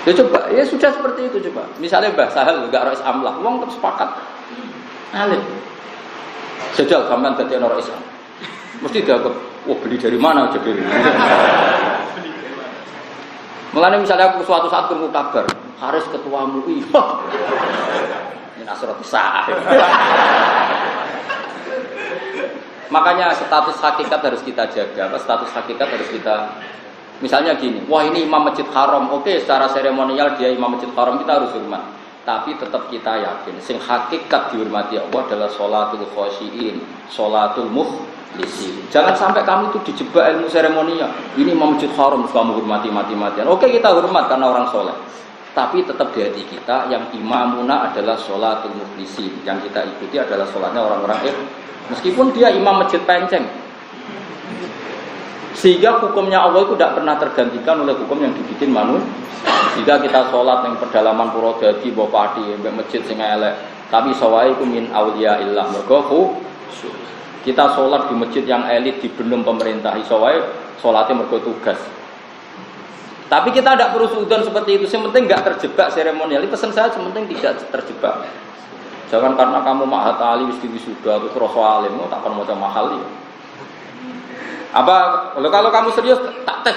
Dia coba ya sudah seperti itu coba. Misalnya Mbah Sahal enggak rais amlah, wong tetap sepakat alim. Sejak sampean dadi ana rais. Mesti dianggap wah beli dari mana jadi. Mulane misalnya aku suatu saat ketemu kabar, Haris ketua MUI. Ini asrat sah. Makanya status hakikat harus kita jaga. Status hakikat harus kita, misalnya gini, wah ini imam masjid haram, oke secara seremonial dia imam masjid haram kita harus hormat. Tapi tetap kita yakin, sing hakikat dihormati Allah adalah sholatul khosyiin, sholatul mukhlisin. Jangan sampai kami itu dijebak ilmu seremonial. Ini imam masjid haram, kamu hormati mati-matian. Oke kita hormat karena orang soleh. Tapi tetap di hati kita yang imamuna adalah sholatul mukhlisin. Yang kita ikuti adalah sholatnya orang-orang meskipun dia imam masjid penceng, sehingga hukumnya Allah itu tidak pernah tergantikan oleh hukum yang dibikin manusia. Jika kita sholat yang pedalaman Purwodadi, Bopati, masjid sing elek, tapi sawai itu min aulia illah mergo kita sholat di masjid yang elit di benum pemerintah, sawai sholatnya mergo tugas. Tapi kita tidak perlu suudon seperti itu. Yang penting nggak terjebak seremonial. Pesan saya sementing tidak terjebak. Jangan karena kamu Mahat Ali wis wisuda terus rasa alim, tak pernah maca mahal ya. Apa kalau kamu serius tak tes.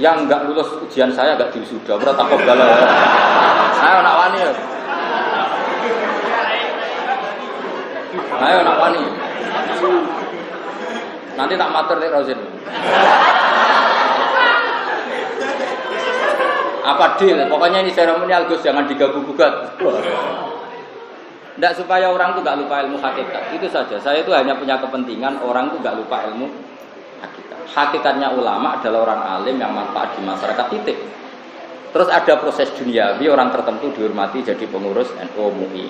Yang enggak lulus ujian saya enggak diwisuda, ora tak kobal. Saya nak wani. Ayo nak wani. Nanti tak matur nek Rozin. Apa deal? Pokoknya ini seremonial Gus, jangan diganggu-gugat. Tidak supaya orang itu nggak lupa ilmu hakikat. Itu saja. Saya itu hanya punya kepentingan orang itu nggak lupa ilmu hakikat. Hakikatnya ulama adalah orang alim yang manfaat di masyarakat titik. Terus ada proses duniawi, orang tertentu dihormati jadi pengurus NU MUI.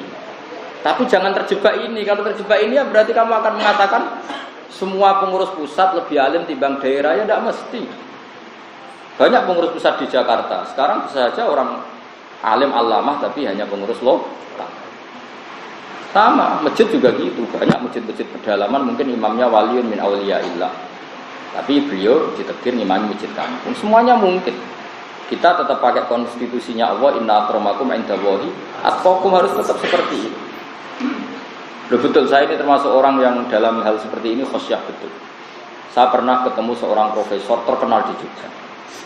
Tapi jangan terjebak ini. Kalau terjebak ini ya berarti kamu akan mengatakan semua pengurus pusat lebih alim timbang daerah, ya tidak mesti. Banyak pengurus pusat di Jakarta. Sekarang bisa saja orang alim alamah tapi hanya pengurus lokal. Sama, masjid juga gitu. Banyak masjid-masjid pedalaman mungkin imamnya waliun min auliyaillah. Tapi beliau ditekir imam masjid kampung. Semuanya mungkin. Kita tetap pakai konstitusinya Allah, inna akramakum indallahi atqakum, harus tetap seperti itu. Betul, saya ini termasuk orang yang dalam hal seperti ini khosyah betul. Saya pernah ketemu seorang profesor terkenal di Jogja.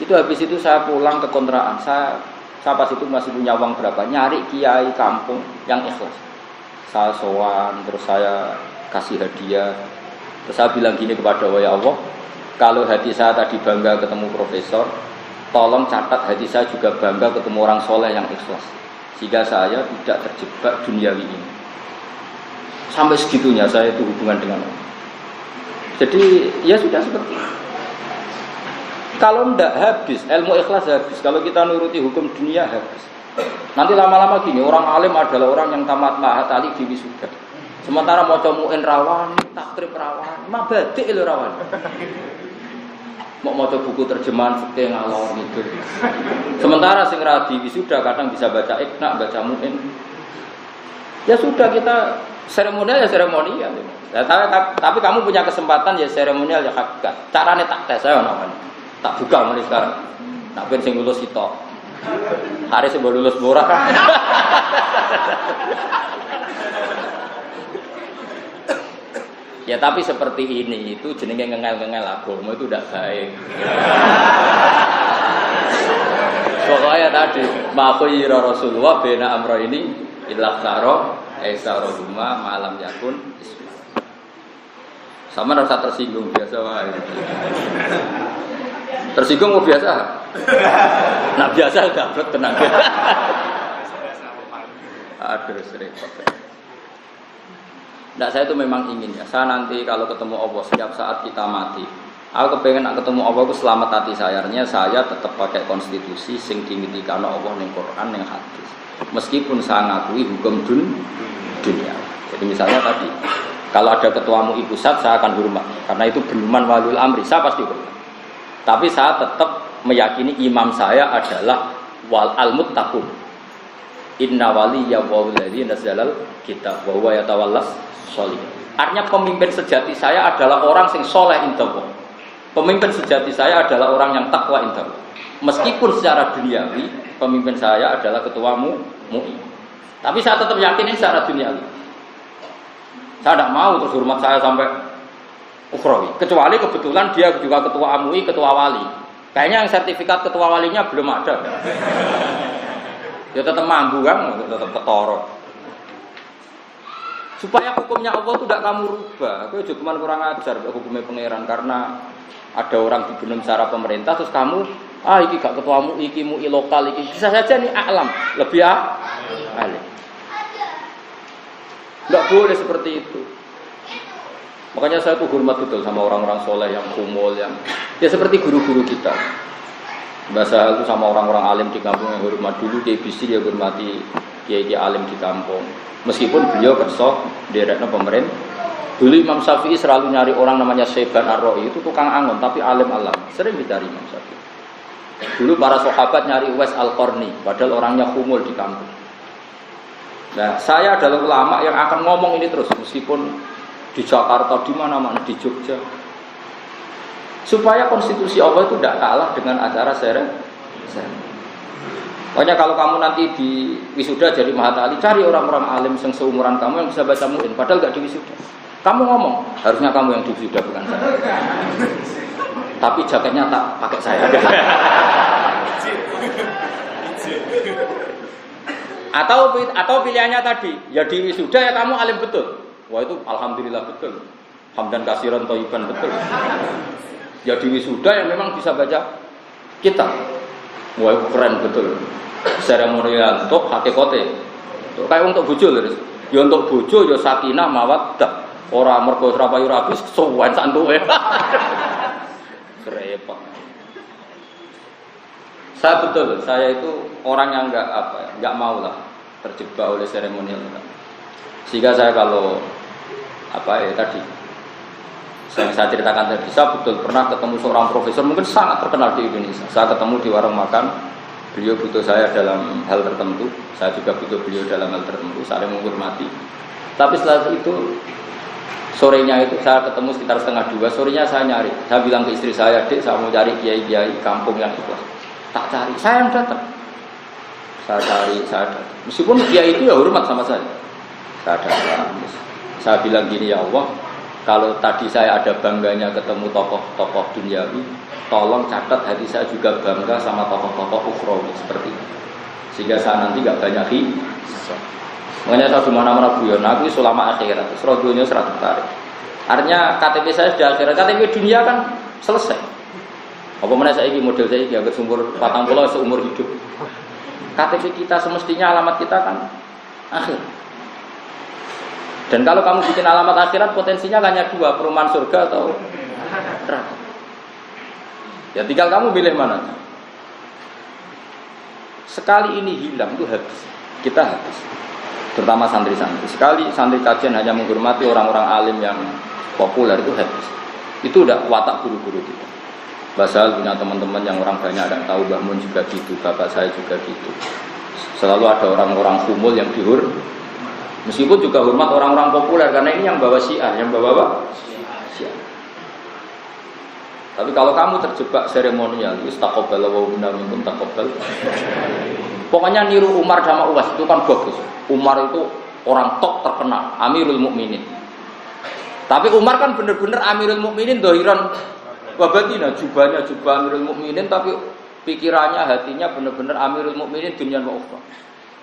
Itu habis itu saya pulang ke kontrakan. Saya pas itu masih punya uang berapa, nyari kiai kampung yang ikhlas. Saya sowan, terus saya kasih hadiah. Terus saya bilang gini kepada Allah, ya Allah, kalau hati saya tadi bangga ketemu profesor, tolong catat hati saya juga bangga ketemu orang soleh yang ikhlas, sehingga saya tidak terjebak duniawi ini. Sampai segitunya saya itu hubungan dengan Allah. Jadi ya sudah seperti itu. Kalau tidak habis, ilmu ikhlas habis. Kalau kita nuruti hukum dunia habis. Nanti lama-lama gini, orang alim adalah orang yang tamat mahat ali di wisuda. Sementara mau mu'in rawan, takrib rawan, mabadik itu rawan. Mau buku terjemahan fikih ngalor gitu. Sementara sing radi wisuda kadang bisa baca ikna, baca mu'in. Ya sudah, kita seremonial ya seremonial. Ya, tapi kamu punya kesempatan ya seremonial ya hakikat. Caranya tak tes saya namanya. Tak buka mulai sekarang. Nak ben sing lulus itu. Hari sebelum lulus murah. Ya tapi seperti ini itu jenenge ngengel-ngengel agama itu tidak baik. Pokoknya tadi ma'khuyira Rasulullah bena amro ini illa kharo aisarohuma malam yakun. Sama rasa tersinggung biasa wae. Tersinggung mau biasa? Nah biasa dapat tenang. Aduh repot. Nah saya itu memang ingin ya. Saya nanti kalau ketemu Allah setiap saat kita mati, aku kepengen ketemu Allah aku selamat hati sayarnya. Saya tetap pakai konstitusi sing dingitikano Allah ning Quran ning hadis. Meskipun saya ngakui hukum dunia. Jadi misalnya tadi, kalau ada ketua MUI pusat saya akan hormat karena itu benuman waliul amri, saya pasti hormat. Tapi saya tetap meyakini imam saya adalah wal al-muttaqun. Inna waliyya walladzi nazzalal kitab wa huwa yatawallas sholihin. Artinya pemimpin sejati saya adalah orang sing soleh indallah. Pemimpin sejati saya adalah orang yang takwa indallah. Meskipun secara duniawi pemimpin saya adalah ketua MUI. Tapi saya tetap yakinin secara duniawi. Saya tidak mau terus hormat saya sampai ukhrawi. Kecuali kebetulan dia juga ketua MUI, ketua wali. Kayaknya yang sertifikat ketua walinya belum ada. Ya tetap mampu kan, tetap ketoro. Supaya hukumnya Allah itu tidak kamu rubah. Aku cuma kurang ajar hukumnya pangeran karena ada orang dibunuh secara pemerintah terus kamu iki gak ketua MUI, iki MUI lokal iki. Bisa saja nih alam, lebih alim. Enggak boleh seperti itu. Makanya saya tuh hormat betul sama orang-orang soleh yang kumul, yang ya seperti guru-guru kita. Bahasa itu sama orang-orang alim di kampung yang hormat dulu dia bisa dia hormati kiai alim di kampung. Meskipun beliau kerso direkno pemerintah. Dulu Imam Syafi'i selalu nyari orang namanya Syaiban Ar-Ra'i, itu tukang angon tapi alim alam. Sering dicari Imam Syafi'i. Dulu para sahabat nyari Uwais Al-Qarni, padahal orangnya kumul di kampung. Nah, saya adalah ulama yang akan ngomong ini terus meskipun di Jakarta, di mana-mana, di Jogja. Supaya konstitusi Allah itu tidak kalah dengan acara seremonial. Pokoknya kalau kamu nanti di wisuda jadi mahatali, cari orang-orang alim yang seumuran kamu yang bisa baca mu'in, padahal nggak di wisuda. Kamu ngomong, harusnya kamu yang di wisuda bukan saya. tapi jaketnya tak pakai saya. Atau pilihannya tadi, ya di wisuda ya kamu alim betul. Wah itu alhamdulillah betul. Hamdan kasiran thayyiban betul. Ya di wisuda yang memang bisa baca kitab. Wah itu keren betul. Seremonial untuk hakikate. Kayak untuk bojo lho. Ya untuk bojo ya sakinah mawaddah. Ora mergo ora payu rabis sowan santuke. Repot. Saya itu orang yang enggak mau lah terjebak oleh seremonial. Sehingga saya kalau tadi saya ceritakan tadi, saya betul pernah ketemu seorang profesor mungkin sangat terkenal di Indonesia. Saya ketemu di warung makan, beliau butuh saya dalam hal tertentu, saya juga butuh beliau dalam hal tertentu, saling menghormati. Tapi setelah itu sorenya itu saya ketemu sekitar 1:30, sorenya saya nyari. Saya bilang ke istri saya, "Dek, saya mau cari kiai-kiai kampung yang ikhlas." Tak cari, saya yang datang. Saya datang. Meskipun kiai itu ya hormat sama saya. Saya datang. Saya bilang gini, ya Allah, kalau tadi saya ada bangganya ketemu tokoh-tokoh duniawi, tolong catat hati saya juga bangga sama tokoh-tokoh ukhrawi seperti ini. Sehingga saya nanti gak banyak hisab. Makanya saya dimana-mana guyon, aku ulama akhirat, serodonya 100 tarik. Artinya KTP saya sudah akhirat, KTP dunia kan selesai. Apa mana saya ini model saya ini agak sumur 40 seumur hidup. KTP kita semestinya alamat kita kan akhir. Dan kalau kamu bikin alamat akhirat potensinya hanya 2, perumahan surga atau neraka. Ya tinggal kamu pilih mana. Sekali ini hilang itu habis. Kita habis. Terutama santri-santri. Sekali santri kajian hanya menghormati orang-orang alim yang populer itu habis. Itu udah watak guru-guru kita. Basal punya teman-teman yang orang banyak ada tahu, Mbah Mun juga gitu, bapak saya juga gitu. Selalu ada orang-orang kumul yang dihormati. Meskipun juga hormat orang-orang populer karena ini yang bawa syiar, yang bawa apa? Syiar. Tapi kalau kamu terjebak seremonial, istaqabbala wa minna minkum taqabbal. Pokoknya niru Umar sama Uwais itu kan bagus. Umar itu orang top terkenal, Amirul Mukminin. Tapi Umar kan benar-benar Amirul Mukminin dohiran wabatina, jubahnya jubah Amirul Mukminin, tapi pikirannya, hatinya benar-benar Amirul Mukminin dunia wa ukhra.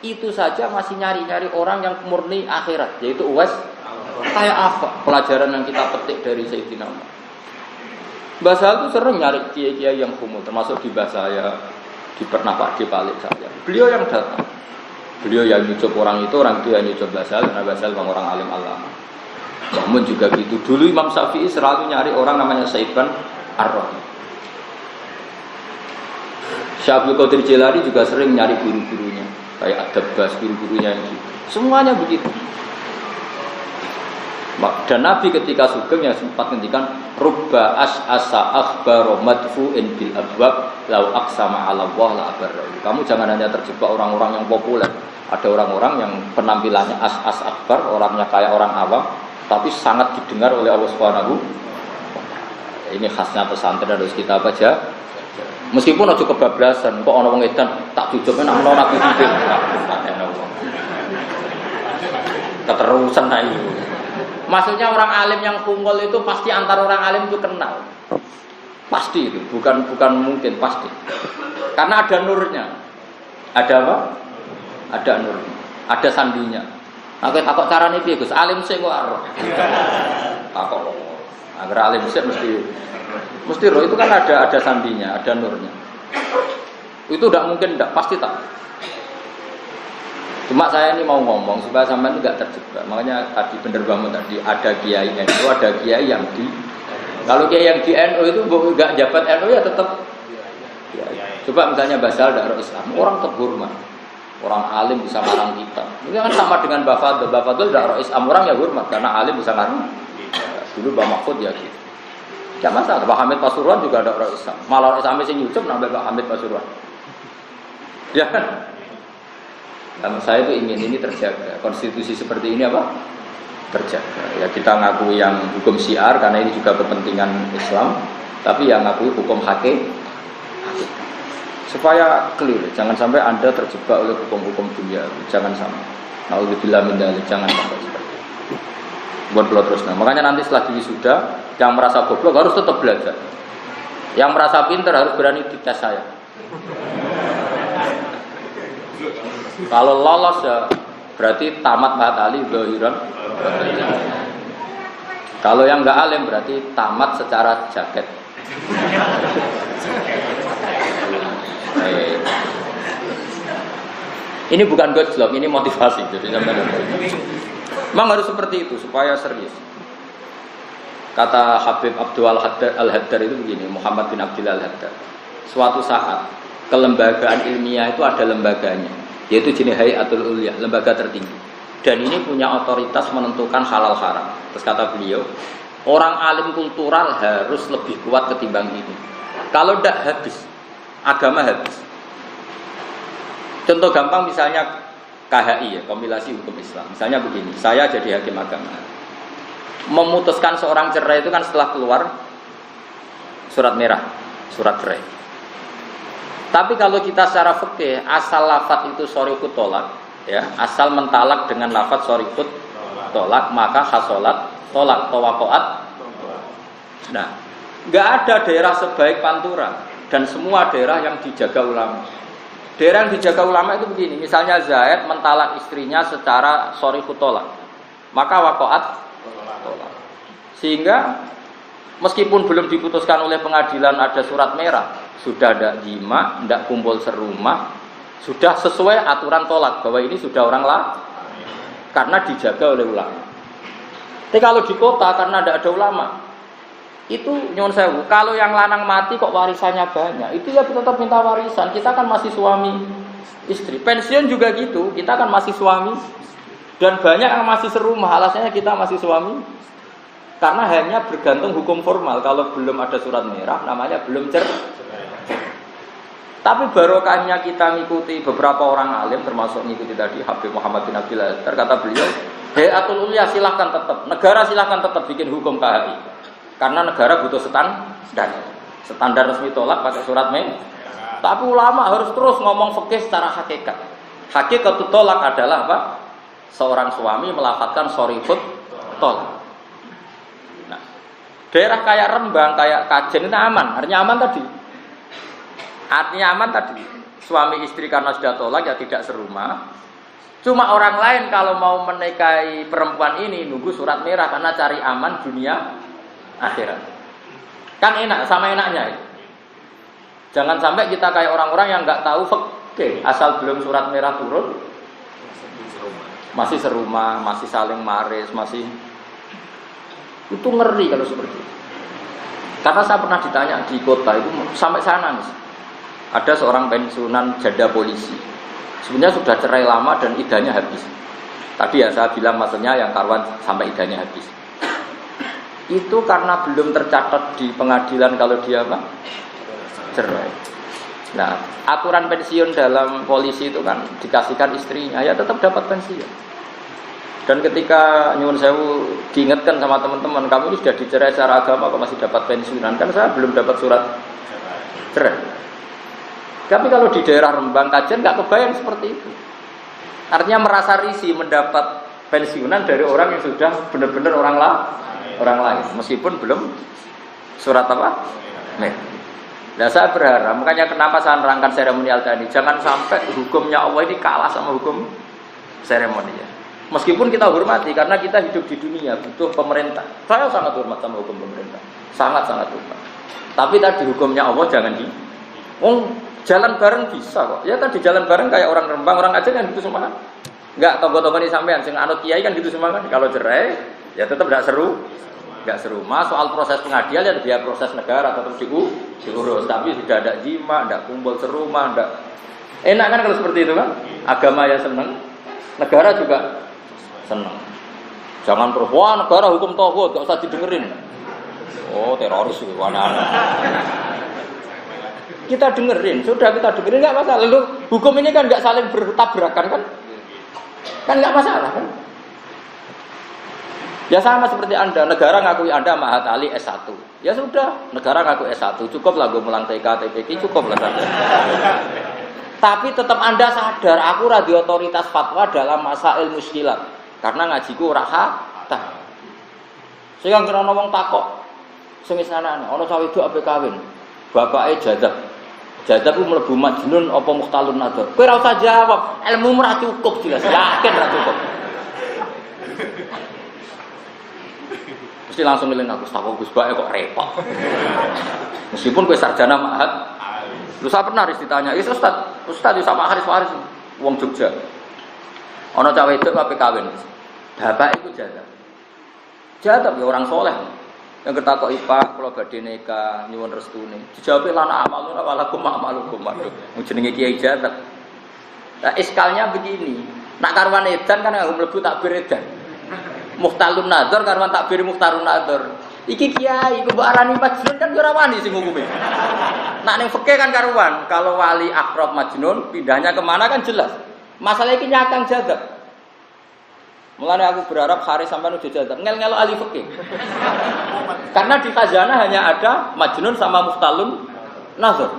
Itu saja masih nyari-nyari orang yang murni akhirat, yaitu Uwais. Kayak apa pelajaran yang kita petik dari Sayyidina Umar? Mbah Sahal itu sering nyari kiai-kiai yang kumul, termasuk di Mbah saya, di pernah Pak di Palik saya. Beliau yang datang, beliau yang nyucup orang itu yang nyucup Mbah Sahal, karena Mbah Sahal orang alim alama. Namun juga gitu. Dulu Imam Syafi'i selalu nyari orang namanya Saiban Ar-Rahim. Syekh Qadir Jilani juga sering nyari guru-gurunya, kayak Ad-Dabbas, guru-gurunya yang gitu. Semuanya begitu. Dan Nabi ketika sugeng yang sempat ngendikan rubba as'asa akhbaro madfu'in bil abwab lau aqsama 'ala Allah la abarra. Kamu jangan hanya terjebak orang-orang yang populer. Ada orang-orang yang penampilannya as-as akbar, orangnya kayak orang awam, tapi sangat didengar oleh Allah Subhanahu. Ini khasnya pesantren harus kita baca. Meskipun aja kebablasan, kok ana wong edan tak jujurne nang ana Nabi pimpin. Keterusan ae. Maksudnya orang alim yang kungkul itu pasti antar orang alim itu kenal. Pasti itu, bukan mungkin, pasti. Karena ada nurnya. Ada apa? Ada nur. Ada sandinya. Aku takut carane piye, Gus? Alim sing kok ora. Takut. Agar alim sih mesti roh itu kan ada sandinya, ada nurnya. Itu tidak mungkin, tidak pasti tak. Cuma saya ini mau ngomong supaya sampean tidak terjebak. Makanya tadi bener banget tadi ada kiai NU, ada kiai yang di. Kalau kiai yang di NU itu enggak jabat NU ya tetap. Ya, coba misalnya Basal dakwah Islam, orang terhormat, orang alim bisa ngarang kitab. Ini kan sama dengan Bafadul dakwah Islam, orang ya hormat karena alim bisa ngarang. Dulu Mbah Mahfud ya gitu. Tidak masalah, Pak Hamid Pasuruan juga ada orang Islam. Malah orang Islam yang nyucup nambah Pak Hamid Pasuruan. Ya kan? Dan saya itu ingin ini terjaga. Konstitusi seperti ini apa? Terjaga. Ya kita ngakui yang hukum syiar karena ini juga kepentingan Islam. Tapi yang ngakui hukum hakim. Supaya clear. Jangan sampai Anda terjebak oleh hukum-hukum dunia. Jangan sampai. Nauzubillah min dzalik. Jangan sampai seperti itu. Buat terus. Nah, makanya nanti setelah wisuda yang merasa goblok harus tetap belajar. Yang merasa pintar harus berani dites saya. Kalau lolos ya berarti tamat Mahat Ali zahiran. Kalau yang nggak alim berarti tamat secara jaket. Ini bukan gojlok, ini motivasi. Jadi memang harus seperti itu supaya serius. Kata Habib Abdul Al-Haddar itu begini, Muhammad bin Abdul Al-Haddar. Suatu saat kelembagaan ilmiah itu ada lembaganya, yaitu jenis Hayatul Ulya, lembaga tertinggi. Dan ini punya otoritas menentukan halal haram. Terus kata beliau, orang alim kultural harus lebih kuat ketimbang ini. Kalau tidak habis, agama habis. Contoh gampang misalnya KHI ya, kompilasi hukum Islam. Misalnya begini, saya jadi hakim agama. Memutuskan seorang cerai itu kan setelah keluar surat merah, surat cerai. Tapi kalau kita secara fikih, asal lafadz itu sorikut tolak, ya, asal mentalak dengan lafadz sorikut tolak, maka hasolat tolak tawakoat. Nah, nggak ada daerah sebaik Pantura dan semua daerah yang dijaga ulama. Daerah yang dijaga ulama itu begini, misalnya Zaid mentalak istrinya secara sorikut tolak, maka wakoat tolak. Sehingga meskipun belum diputuskan oleh pengadilan ada surat merah, sudah ada jima, tidak kumpul serumah, sudah sesuai aturan tolak bahwa ini sudah orang lah, karena dijaga oleh ulama. Tapi kalau di kota karena tidak ada ulama, itu nyuwun sewu. Kalau yang lanang mati kok warisannya banyak, itu ya tetap minta warisan. Kita kan masih suami istri. Pensiun juga gitu, kita kan masih suami. Dan banyak yang masih serumah, alasannya kita masih suami. Karena hanya bergantung hukum formal. Kalau belum ada surat merah, namanya belum cerai. Tapi barokahnya kita mengikuti beberapa orang alim, termasuk mengikuti tadi Habib Muhammad bin Abdul Haddar, kata beliau, Hayatul Ulya silahkan tetap, negara silahkan tetap bikin hukum KHI. Karena negara butuh standar resmi tolak pakai surat merah. Tapi ulama harus terus ngomong fikih secara hakikat. Hakikat tolak adalah apa? Seorang suami melafadzkan sorifut tolak. Nah, daerah kayak Rembang, kayak Kajen itu aman. Artinya aman tadi. Artinya aman tadi. Suami istri karena sudah tolak ya tidak serumah. Cuma orang lain kalau mau menikahi perempuan ini nunggu surat merah karena cari aman dunia akhirat. Kan enak, sama enaknya itu. Jangan sampai kita kayak orang-orang yang nggak tahu fikih, asal belum surat merah turun masih serumah, masih saling maris, masih itu ngeri kalau seperti itu. Karena saya pernah ditanya di kota itu sampai saya nangis. Ada seorang pensiunan janda polisi. Sebenarnya sudah cerai lama dan idahnya habis. Tadi ya saya bilang maksudnya yang karuan sampai idahnya habis. Itu karena belum tercatat di pengadilan kalau dia apa? Cerai. Nah, aturan pensiun dalam polisi itu kan dikasihkan istrinya, ya tetap dapat pensiun. Dan ketika nyuwun sewu diingatkan sama teman-teman, kamu ini sudah dicerai secara agama kok masih dapat pensiunan? Kan saya belum dapat surat cerai. Tapi kalau di daerah Rembang, Kajen nggak kebayang seperti itu. Artinya merasa risih mendapat pensiunan dari orang yang sudah benar-benar orang lain, meskipun belum surat apa? Nah, saya berharap, makanya kenapa saya nerangkan seremonial tadi, jangan sampai hukumnya Allah ini kalah sama hukum seremonial. Meskipun kita hormati, karena kita hidup di dunia, butuh pemerintah. Saya sangat hormat sama hukum pemerintah, sangat-sangat hormat. Tapi tadi hukumnya Allah jangan jalan bareng bisa kok. Ya tadi jalan bareng kayak orang Rembang, orang Aceh kan gitu semua kan. Enggak tonggo-tonggo ini sampean, sing anut kiai kan gitu semua kan. Kalau cerai, ya tetap enggak seru. Enggak seru. Soal proses pengadilan ya biar proses negara tetap diurus, tapi sudah ada jima, enggak kumpul serumah, enggak. Enak kan kalau seperti itu kan? Agama ya seneng, negara juga seneng. Jangan terus wah negara hukum tauhid enggak usah didengerin. Oh, teroris itu mana-mana. Kita dengerin, sudah kita dengerin nggak masalah. Lalu hukum ini kan nggak saling bertabrakan kan nggak masalah kan? Ya sama seperti Anda, negara ngakui Anda Mahat Ali S1. Ya sudah, negara ngaku S1, cukup lah gue melang TK, TPK, cukup lah saja. Tapi tetap Anda sadar, aku radio otoritas fatwa dalam masail muskilat. Karena ngajiku ora hatta. Sehingga kena ngomong takok, sing sana, ono cawe itu apa kawin. bapake Jadzab. Jadzab ku mlebu Majnun apa Mukhtalun Nadzar. Kowe ora usah jawab, ilmu ora cukup jelas, yakin ora cukup. Mesti langsung ngeling aku, tak Gus Bae kok repot. Meskipun kowe sarjana ma'had. Lu saya pernah ditanya, "Is Ustaz yo sama Haris wong Jogja." Ana cah wedok ape kawin. Bapak iku Jadzab. Jadzab ya orang soleh. Yang ketakoki Pak, kula badhe nikah nyuwun restune. Dijawabe lana amalun walakum amalukum. Jenenge Kiai Jadzab. Nah, iskalnya begini. Nak karuan edan kan aku mlebu takbir edan. Mukhtalun Nadzar karuan takbir Mukhtarun Nadzar. Iki kiai kok arani Majnun kan ora wani sing hukume. Nak ning fikih kan karuan, kalau wali akrab Majnun pindahnya kemana kan jelas. Masalah iki nyakang Jadzab. Mulane aku berharap Haris sampean udah Jadzab ngel-ngelo ahli fikih. Karena di khazanah hanya ada Majnun sama Mukhtalun Nadzar.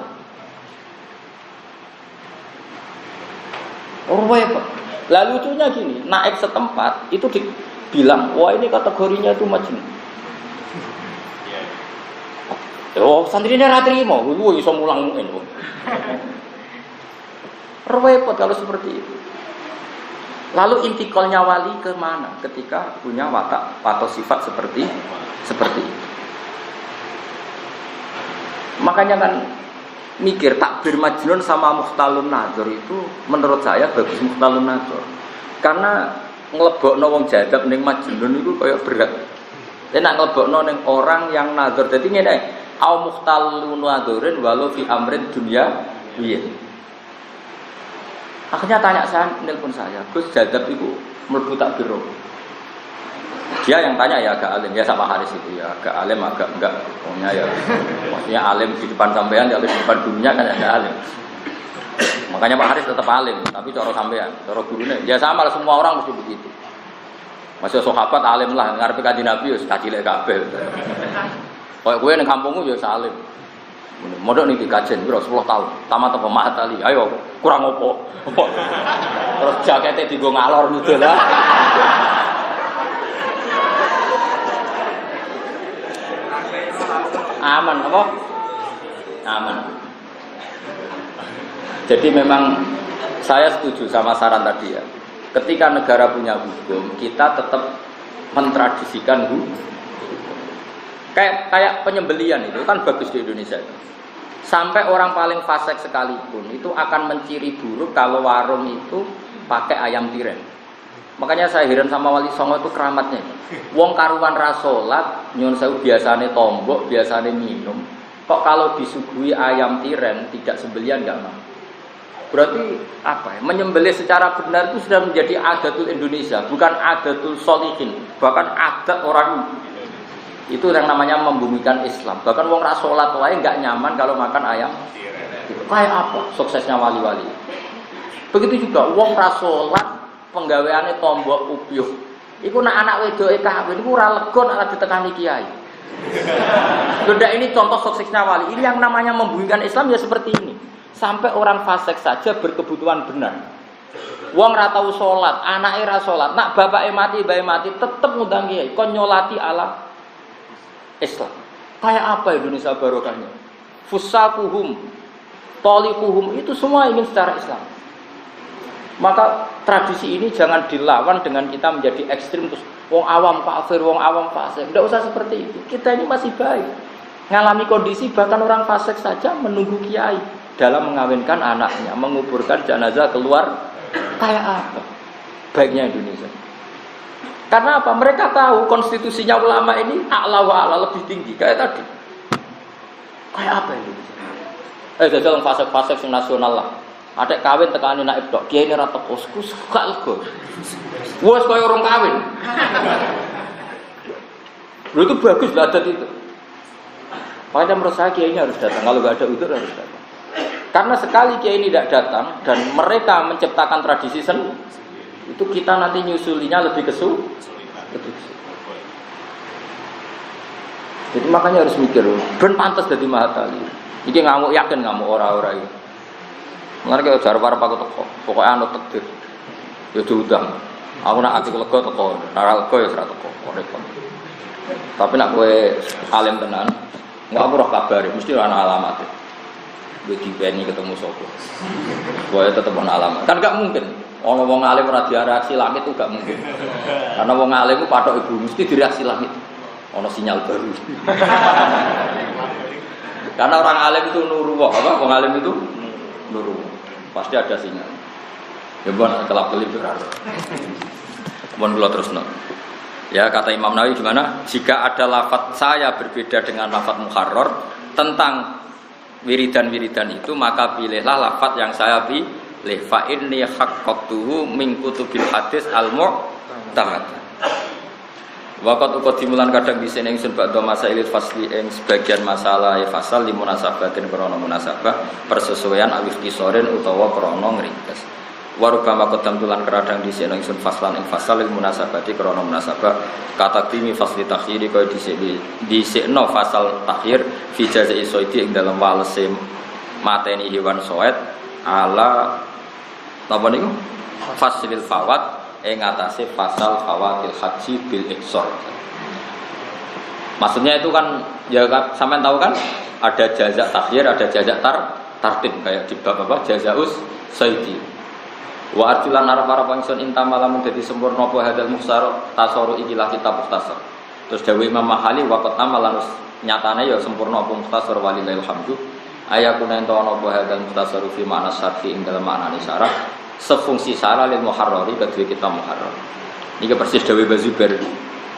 Pak. Lalu lucunya gini, naib setempat itu dibilang, wah ini kategorinya itu Majnun. Oh, santrinya ra trimo, kuwi iso mulang ngono. Repot kalau seperti itu. Lalu intikalnya wali ke mana ketika punya watak atau sifat seperti itu. Makanya kan mikir takbir Majnun sama Mukhtalun Nadzar itu menurut saya bagus Mukhtalun Nadzar. Karena nglebokno wong Jadzab ning Majnun itu kaya berat. Nek nglebokno ning orang yang nadzar dadi ngene, au Mukhtalun Nadzarin walau fi amrin dunya piye. Akhirnya tanya saya, nelpon saya, Gus Jadzab itu mlebu takbir. Dia yang tanya ya agak alim, ya sama Haris itu ya agak alim agak enggak. Pokoknya ya, maksudnya alim di depan sampean, di depan dunia kan agak alim. Makanya Pak Haris tetap alim, tapi cara sampean, cara gurunya, ya sama lah semua orang mesti begitu. Masih sahabat alim lah, ngarepe kanjeng Nabi wis kacilek kabeh. Kayak kowe ning kampungmu ya salim. Modok nih dikajen, bro 10 tahun. Tamat apa mahat ali? Ayo, kurang opo? Terus jaketnya digo ngalor gitu lah. Aman apa? Aman. Jadi memang saya setuju sama saran tadi ya. Ketika negara punya hukum, kita tetap mentradisikan hukum. Kayak penyembelian itu kan bagus di Indonesia itu. Sampai orang paling fasik sekalipun itu akan menciri buruk kalau warung itu pakai ayam tiren. Makanya saya heran sama Wali Songo itu keramatnya. Wong karuan ra salat, nyun sewu biasane tombok, biasane minum. Kok kalau disuguhi ayam tiren tidak sembelian enggak mau. Berarti apa ya? Menyembelih secara benar itu sudah menjadi adatul Indonesia, bukan adatul solihin, bahkan adat orang. Itu yang namanya membumikan Islam. Bahkan wong ra salat wae enggak nyaman kalau makan ayam. Kayak apa suksesnya wali-wali? Begitu juga wong ra salat penggaweane tombok upyuh. Iku nak anak wedoke kawin iku ora lega nek ditekani kiai. Beda ini contoh suksesnya wali. Ini yang namanya membumikan Islam ya seperti ini. Sampai orang fasik saja berkebutuhan benar. Wong ra tau salat, anake ra salat, nak bapake mati, bae mati tetep ngundang kiai kon nyolati ala Islam. Kayak apa Indonesia barokahnya? Fusakuhum, tolikuhum itu semua ingin secara Islam. Maka tradisi ini jangan dilawan dengan kita menjadi ekstrim terus wong awam kafir, wong awam fasik. Tidak usah seperti itu. Kita ini masih baik. Ngalami kondisi bahkan orang fasik saja menunggu kiai dalam mengawinkan anaknya, menguburkan jenazah keluar. Kayak apa baiknya Indonesia? Karena apa? Mereka tahu konstitusinya ulama ini a'la wa a'la lebih tinggi. Kayak tadi. Kayak apa ini? Dalam fase-fase nasional lah. Adek kawin tekani naib tok. Kiai ini rata posku gak lego. Wes koyo urung kawin. Lho itu bagus lah adat itu. Makanya menurut saya kiai ini harus datang. Kalau nggak ada udur harus datang. Karena sekali kiai ini tidak datang dan mereka menciptakan tradisi sendiri, itu kita nanti nyusulinya lebih kesulitan. Jadi makanya harus mikir, ben pantas jadi mahatali. Iki ngamuk yakin ngamuk ora-ora iki. Mereka jar warep aku teko, pokoke anu takdir. Ya diundang. Aku nak ati lega teko, ora lega ya ora teko, repot. Tapi nak kowe alim tenan, Enggak aku roh kabar, mesti ana alamatnya. Begini ketemu sopo. Boleh tetap ana alamat. Kan enggak mungkin. Ono wong alim ora direaksi langit itu enggak mungkin. Karena wong alim itu patok ibu mesti direaksi langit. Ono sinyal baru. Karena orang alim itu nuruwah, apa? Wong alim itu nuruwah. Pasti ada sinyal. Ya bon kelap-kelip berarti. Mohon kula terusno. Ya kata Imam Nawawi gimana? Jika ada lafaz saya berbeda dengan lafaz muharrar tentang wiridan-wiridan itu, maka pilihlah lafaz yang saya pilih. Fa inni haqqatuhu min kutubil hadis al-mu'tamad. Waqat uga dimulan kadang disene ingsun ba'da masailil fasli ing sebagian masalah ya fasal li munasabatin krana munasabah persesuaian awif kisorin utawa krana ngringkes. Warubama kodam tulan keradang di sini ingsun faslan ing fasal il munasabati krono munasabah kata timi fasli takhiri kau di sini fasal takhir fi jazai soidi ing dalam walese mateni hewan soet ala apa niku faslil fawat ing atase fasal fawatil haji bil iksor. Maksudnya itu kan ya sampean tahu kan ada jazak takhir ada jazak tartib kayak di bab apa jazaus soidi. Wa arjulan arep-arep ingsun intama lamun dadi sempurna apa hadal mukhsar tasaru ikilah kitab mukhtasar. Terus dawuh Imam Mahali waqt amalan nyatane ya sempurna apa mukhtasar walillahil hamdu. Ayakuna ento ana apa hadal mukhtasar fi makna syarhi ing dalem maknane syarah sefungsi syarah lil muharrari kedue kitab muharrar. Niki persis dawuh Bazubair.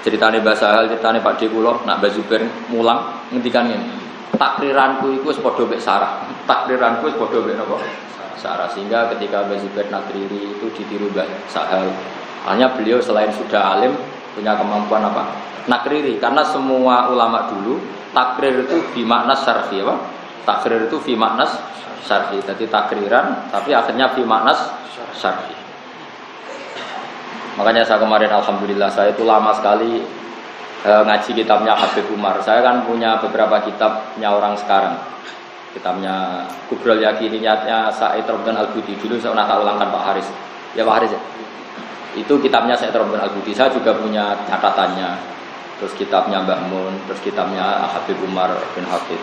Ceritane bahasa hal ceritane Pak De kula nak Bazubair mulang ngendikan ngene. Takriranku iku wis padha mek syarah. Takriranku wis padha mek napa? Syarah, sehingga ketika Mbah Zubair Nakriri itu ditiru Mbah Sahal, hanya beliau selain sudah alim punya kemampuan apa? Nakriri, karena semua ulama dulu takrir itu bimakna syarhi apa? Takrir itu bimakna syarhi, jadi takriran tapi akhirnya bimakna syarhi. Makanya saya kemarin alhamdulillah saya itu lama sekali ngaji kitabnya Habib Umar. Saya kan punya beberapa kitabnya orang sekarang. Kitabnya Kubrul Yakin niatnya Said Robdan Al-Budi dulu saya pernah ulangkan Pak Haris. Ya Pak Haris ya. Itu kitabnya Said Robdan Al-Budi. Saya juga punya catatannya. Terus kitabnya Mbah Mun, terus kitabnya Habib Umar bin Habib.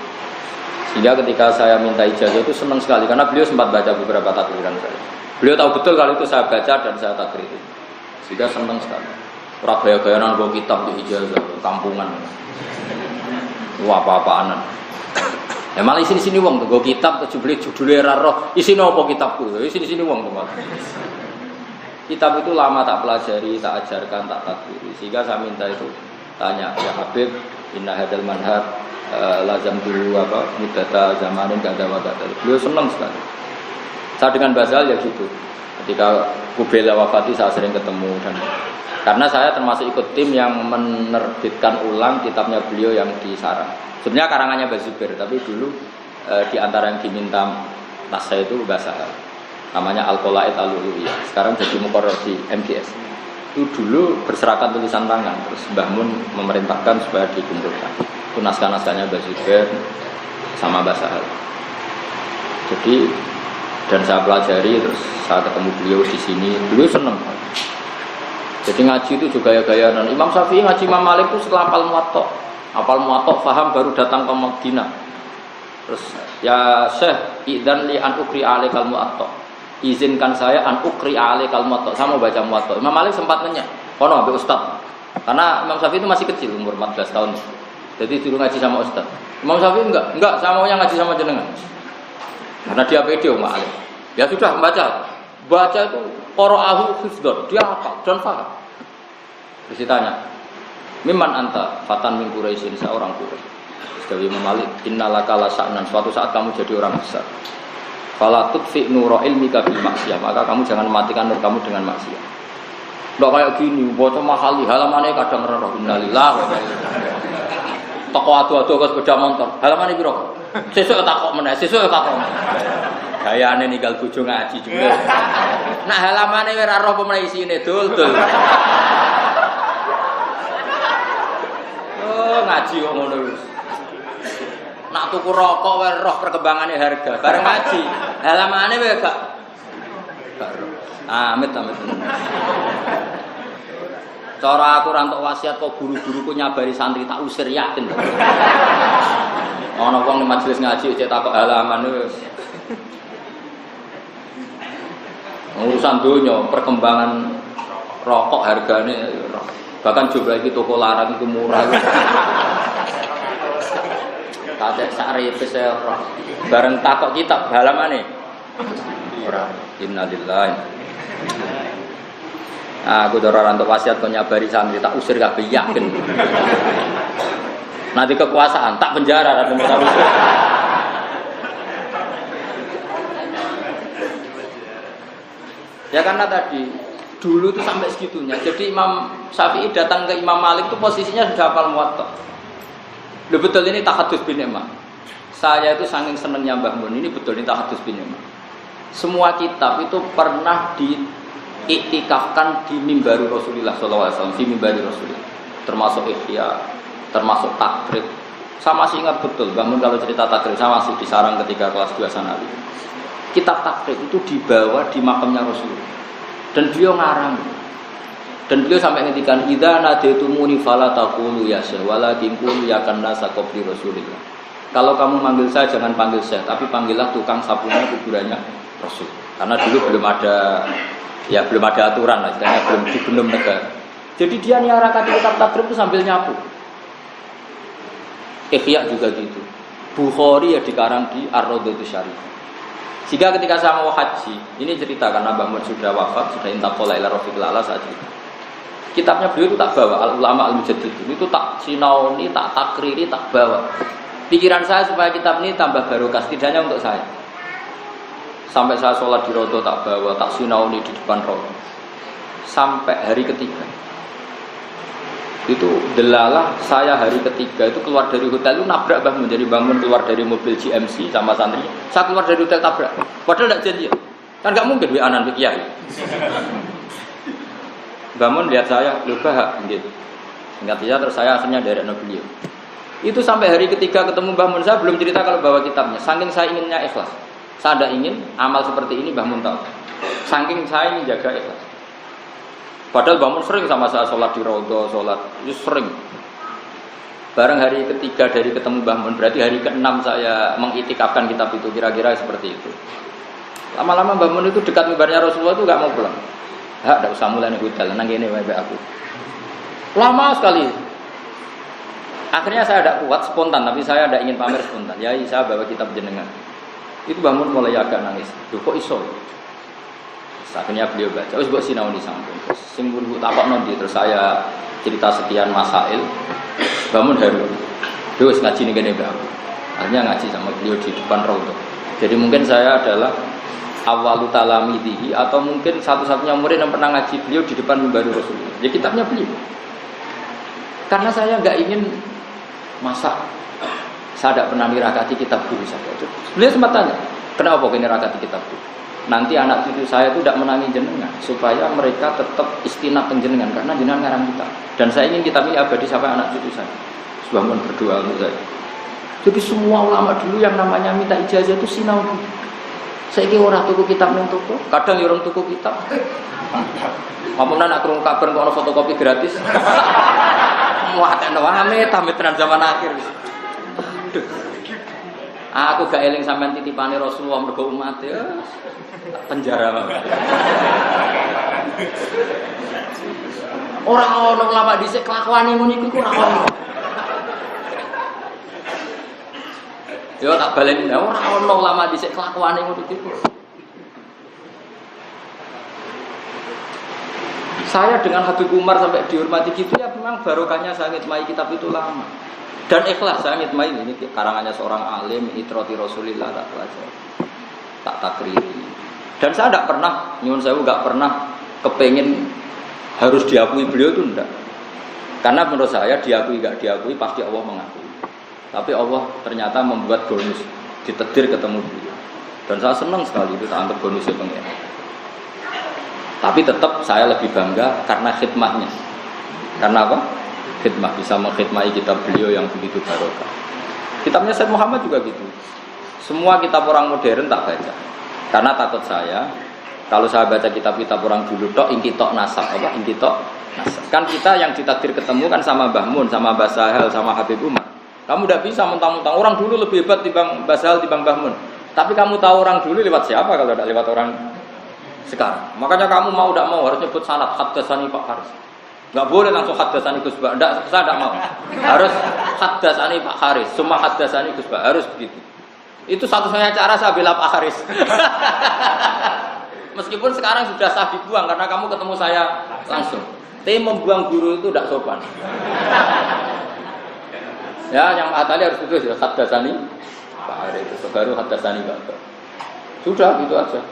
Sehingga ketika saya minta ijazah itu senang sekali karena beliau sempat baca beberapa takriran saya. Beliau tahu betul kalau itu saya baca dan saya takriri. Sehingga senang sekali. Ora gaya-gayanan bawa kitab di ijazah kampungan. Wah apa-apaanan. Ya malah sini wong tuh, gue kitab tuh judulnya raro, isi nopo kitabku, sini wong tuh. Kitab itu lama tak pelajari, tak ajarkan, tak takdiri, sehingga saya minta itu tanya ya Habib, inna hadal manhaj lazam dulu apa mudata zamanin gak ada wadah. Beliau senang sekali. Saya dengan Basal ya gitu. Ketika Kubela wafati saya sering ketemu dan karena saya termasuk ikut tim yang menerbitkan ulang kitabnya beliau yang di Sarang. Sebenarnya karangannya Mbah Zubair, tapi dulu di antara yang diminta tas saya itu bahasa namanya Al-Qolaid Al-Uluwiyah. Sekarang jadi muqarrar di MGS. Itu dulu berserakan tulisan tangan, terus Mbah Mun memerintahkan supaya dikumpulkan. Itu naskah-naskahnya Mbah Zubair sama bahasa Hal. Jadi dan saya pelajari, terus saya ketemu beliau di sini, beliau senang. Jadi ngaji itu juga gaya-gaya. Dan Imam Syafi'i ngaji Imam Malik itu setelah Apal muatok faham baru datang ke Madinah. Terus ya Syekh idzan li an ukri alaikal muatok. Izinkan saya an ukri alaikal muatok. Saya mau baca muatok. Imam Malik sempat nanya, "Kono ambek ustaz?" Karena Imam Syafi'i itu masih kecil, umur 14 tahun. Jadi dulu ngaji sama ustaz. Imam Syafi'i enggak, saya maunya ngaji sama jenengan. Karena dia pede Imam Malik. Ya sudah baca. Baca itu qara'ahu hifdzan, dia hafal dan paham. Terus ditanya, "Mimman anta?" Fatan min Quraisyin, seorang Quraisy. Dari Imam Malik, "Innalaka lasa'nan." Suatu saat kamu jadi orang besar. Fala tudfi nura ilmika bil maksiyah, maka kamu jangan matikan nur kamu dengan maksiat. Ndak kayak gini, baca mahali halamane kadang rero innalillah wa inna ilaihi raji'un. Toko adu-adu ke sepeda motor. Halamane piro? Sesuk takok meneh, sesuk takok. Gayane ninggal bojo ngaji juga. Nah halamane ora roh apa meneh isine dul. Ngaji kok ngono wis. Nak tuku rokok wae roh perkembangannya harga. Bareng ngaji, halamane wae gak. Amit. Cara aku ra entuk wasiat kok guru-guruku nyabari santri tak usir yakin. Ana wong ning majelis ngaji cek takok halaman wis. Urusan donya, perkembangan rokok harganya bahkan jumlah itu toko larang itu murah. Kadek sakripe saya bareng takok kitab halamane. Ora innalillahi. Aku ora untuk wasiat kok nyabari santri tak usir kabeh yakin. Nanti kekuasaan tak penjara dan usir. Ya karena tadi dulu itu sampai segitunya. Jadi Imam Syafi'i datang ke Imam Malik itu posisinya sudah hafal Muwatta. Betul ini tahadus bin Imam. Saya itu saking senengnya Mbah Mun, ini betul ini tahadus bin Imam. Semua kitab itu pernah diiktikafkan di mimbar Rasulullah SAW, di mimbar Rasulullah. Termasuk Ihya, termasuk Takrib. Saya masih ingat betul, Mbah Mun kalau cerita Takrib, saya masih di sarang ketika kelas 2 Sanawi. Kitab Takrib itu dibawa di makamnya Rasulullah. Dan beliau ngarang. Dan beliau sampai ngendikan idza nadaitumuni fala taqulu ya syekh walakin qulu ya kannasa qabri Rasulillah. Kalau kamu manggil saya jangan panggil syekh, tapi panggillah tukang sapunya kuburannya Rasul. Karena dulu belum ada aturan lah, istilahnya belum negara. Jadi dia nyarakan kitab Takrib itu sambil nyapu. Ihya juga gitu. Bukhari ya dikarang di Ar-Raudhatus Syarifah. Jika ketika saya mau haji, ini cerita karena Mbah Mun sudah wafat, sudah intaqala ila Rafiqil A'la saat itu. Kitabnya beliau itu tak bawa, Al-Ulama Al-Mujaddid itu tak sinauni, tak takriri, tak bawa. Pikiran saya supaya kitab ini tambah barokah, setidaknya untuk saya. Sampai saya sholat di Rodo tak bawa, tak sinauni di depan Rodo. Sampai hari ketiga. Itu delalah saya hari ketiga itu keluar dari hotel itu nabrak Mbah Mun. Jadi Mbah Mun keluar dari mobil GMC sama santri, saya keluar dari hotel tabrak. Padahal tidak janji, kan nggak mungkin anan Kiai. Mbah Mun lihat saya lupa gitu. Ingat saja terus saya akhirnya dari beliau. Itu sampai hari ketiga ketemu Mbah Mun, saya belum cerita kalau bawa kitabnya. Saking saya inginnya ikhlas, saya tidak ingin amal seperti ini Mbah Mun tahu. Saking saya ingin jaga ikhlas. Padahal Mbah Mun sering sama saya sholat di Raudhah, sholat itu sering. Bareng hari ketiga dari ketemu Mbah Mun, berarti hari ke-6 saya mengitikafkan kitab itu, kira-kira seperti itu. Lama-lama Mbah Mun itu dekat mimbarnya Rasulullah itu nggak mau pulang. Tidak usah mulai nih hotel, nang ini WB aku. Lama sekali. Akhirnya saya tidak kuat spontan, tapi saya tidak ingin pamer spontan. Ya, saya bawa kitab jenengan. Itu Mbah Mun mulai agak nangis. Duh kok iso? Akhirnya beliau baca, wis mbok sinau di samping. Sing mbok takokno ndi terus saya cerita sekian masail. Bangun haru. Terus ngaji ning kene Mbak. Akhirnya ngaji sama beliau di depan Raudhah. Jadi mungkin saya adalah awalu talamidihi atau mungkin satu-satunya murid yang pernah ngaji beliau di depan mimbar Rasulullah. Ya kitabnya beliau. Karena saya enggak ingin masa saya tidak pernah nirakati kitab guru saya. Beliau sempat tanya, kenapa kau nirakati kitab guru? Nanti anak cucu saya itu tidak menangi jenengan supaya mereka tetap istinat jenengan karena jenengan ngarang kita. Dan saya ingin kitab ini abadi sampai anak cucu saya. Bangun berdoa untuk saya. Jadi semua ulama dulu yang namanya minta ijazah itu sinau. Saya kira orang tuku kitab nang toko, kadang orang tuku kitab. Mampun nak krungu kabar kok ana fotokopi gratis. Wah, amit tenan zaman akhir. Aduh. Aku gak eling sampean titipane Rasulullah mergo umat ya. Penjara banget. Ora ono ulama dhisik kelakuane ngono iku ora ono. Yo tak baleni ora ono ulama dhisik kelakuane ngono iku. Saya dengan Habib Umar sampai dihormati gitu ya memang barokahnya saya ngitmai kitab itu lama. Dan ikhlas saya ngitmai ini karangannya seorang alim itrati Rasulillah tak pelajari. Tak takriri. Dan saya tidak pernah, nyuwun sewu enggak pernah kepengin harus diakui beliau itu enggak. Karena menurut saya diakui enggak diakui pasti Allah mengakui. Tapi Allah ternyata membuat bonus ditedir ketemu beliau. Dan saya senang sekali itu tak anggap bonusnya pengen. Tapi tetap saya lebih bangga karena khidmatnya. Karena apa? Khidmat bisa mengkhidmati kitab beliau yang begitu barokah. Kitabnya Syekh Muhammad juga gitu. Semua kitab orang modern tak baca. Karena takut saya kalau saya baca kitab-kitab orang dulu tok inti tok nasab apa inti tok nasab. Kan kita yang ditakdir ketemu kan sama Mbah Mun, sama Mbah Sahal, sama Habib Umar. Kamu tidak bisa mentang-mentang orang dulu lebih hebat timbang Basal timbang Mbah Mun. Tapi kamu tahu orang dulu lewat siapa kalau tidak lewat orang sekarang. Makanya kamu mau tidak mau harus nyebut sanad haddatsani Pak Haris. Enggak boleh langsung haddatsani Gus Ba. Enggak, saya tidak mau. Harus haddatsani Pak Haris, semua haddatsani Gus Ba, harus begitu. Itu satu-satunya cara saya bela Pak Haris. Meskipun sekarang sudah sah dibuang karena kamu ketemu saya langsung. Tapi membuang guru itu tidak sopan. Ya, yang atali harus putus ya, haddatsani Pak Haris itu baru haddatsani Pak. Sudah gitu aja.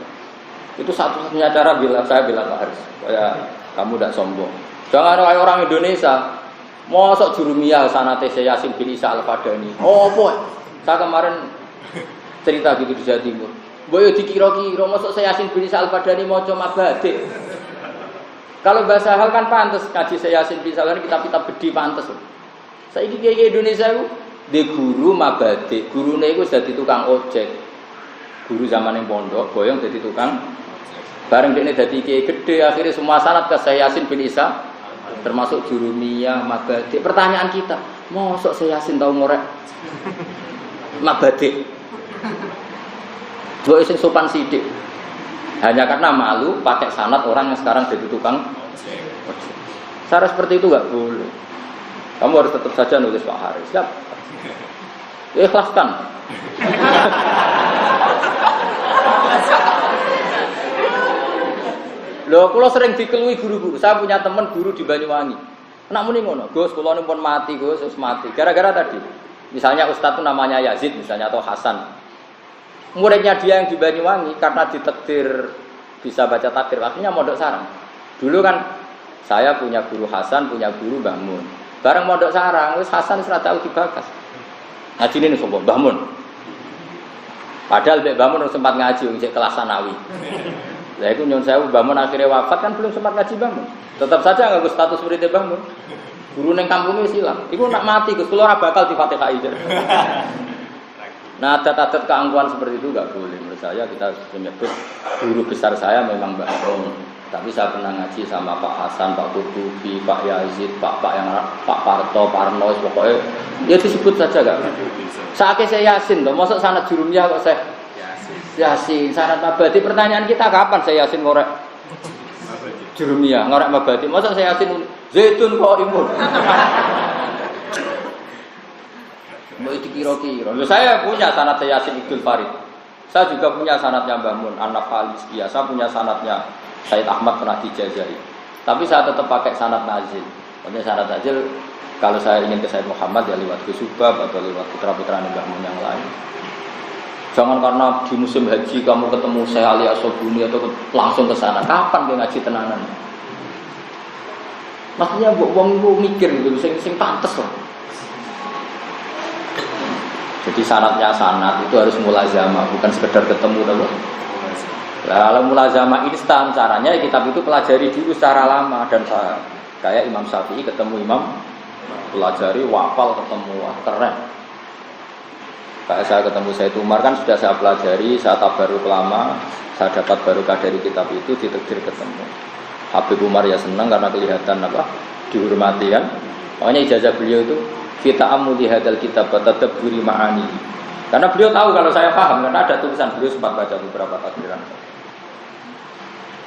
Itu satu-satunya cara saya bilang Pak Haris. Supaya kamu tidak sombong. Jangan kayak orang Indonesia. Mosok jurumiyah sanate Yasin bin Isa Al-Fadani. Oh, boy. Saya kemarin cerita gitu di Jawa Timur. Boyo dikira-kira mosok Yasin bin Isa Al-Fadani maca mabade. Kalau bahasa hal kan pantes ngaji Yasin bin Isa Al-Fadani kitab-kitab gede pantes. Saiki kiai Indonesia itu di guru mabade, gurune iku wis dadi tukang ojek. Guru zaman yang pondok, boyong dadi tukang. Bareng dekne dadi kiai gede, akhirnya semua sanad ke Yasin bin Isa termasuk jurumiyah, mabade. Pertanyaan kita, mosok Yasin tau ngorek mabade? Dua sing sopan sidik. Hanya karena malu pakai sanad orang yang sekarang jadi tukang ojek. Cara seperti itu enggak boleh. Kamu harus tetap saja nulis Pak Haris. Siap. Ikhlaskan. Loh, kalau sering dikelui guru-guru. Saya punya teman guru di Banyuwangi. Nak muni ngono, Gus, kula pun mati, Gus, wis mati. Gara-gara tadi. Misalnya ustaz itu namanya Yazid misalnya atau Hasan. Muridnya dia yang di Banyuwangi karena ditakdir bisa baca takdir, akhirnya mondok sarang. Dulu kan saya punya guru Hasan, punya guru Mbah Mun. Bareng mondok sarang, wis Hasan wis ra tau dibakas. Ngajine ning sapa? Mbah Mun. Padahal Mbah Mun sempat ngaji wong kelas sanawi. Lah iku nyun sewu Mbah Mun akhirnya wafat kan belum sempat ngaji Mbah Mun. Tetap saja nganggo status murid Mbah Mun. Guru ning kampung wis ilang. Iku nak mati Gus, kula ora bakal di-Fatihai. Nah, adat-adat keangkuhan seperti itu enggak boleh. Menurut saya kita menyebut guru besar saya memang Mbah Mun. Tapi saya pernah ngaji sama Pak Hasan, Pak Kurtubi, Pak Yazid, Pak Parto, Parno, pokoknya ya disebut saja gak? Saya Yasin loh, masuk sanad jurumiyah kok saya Yasin, sanad mabadi. Pertanyaan kita kapan saya Yasin ngorek jurumiyah, ngorek mabadi? Masuk saya Yasin zaitun kok imun. Mau itu kira-kira. Saya punya sanad saya Yasin Ibnul Farid. Saya juga punya sanadnya Mbah Mun, Anak Falis. Ya, saya punya sanadnya Said Ahmad pernah dijajahi. Tapi saya tetap pakai sanad nazil. Maksudnya sanad nazil kalau saya ingin ke Said Muhammad ya lewat Gus Subab atau lewat putra-putra Mbah Mun yang lain. Jangan karena di musim haji kamu ketemu Syekh Ali Asobuni atau langsung ke sana. Kapan dia ngaji tenanan? Maksudnya wong iku mikir gitu, sing pantes lah. Jadi sanadnya sanad itu harus mulazamah, bukan sekedar ketemu doang. Kalau mulazamah instan caranya ya kitab itu pelajari dulu secara lama dan saya kayak Imam Syafi'i ketemu Imam pelajari wafal ketemu keren. Kayak saya ketemu Said Umar kan sudah saya pelajari, saya tabaruk lama, saya dapat barokah dari kitab itu ditakdir ketemu. Habib Umar ya senang karena kelihatan apa dihormati kan. Makanya ijazah beliau itu kita amuli hadal kitab tadabburi ma'ani. Karena beliau tahu kalau saya paham karena ada tulisan beliau sempat baca beberapa takdiran.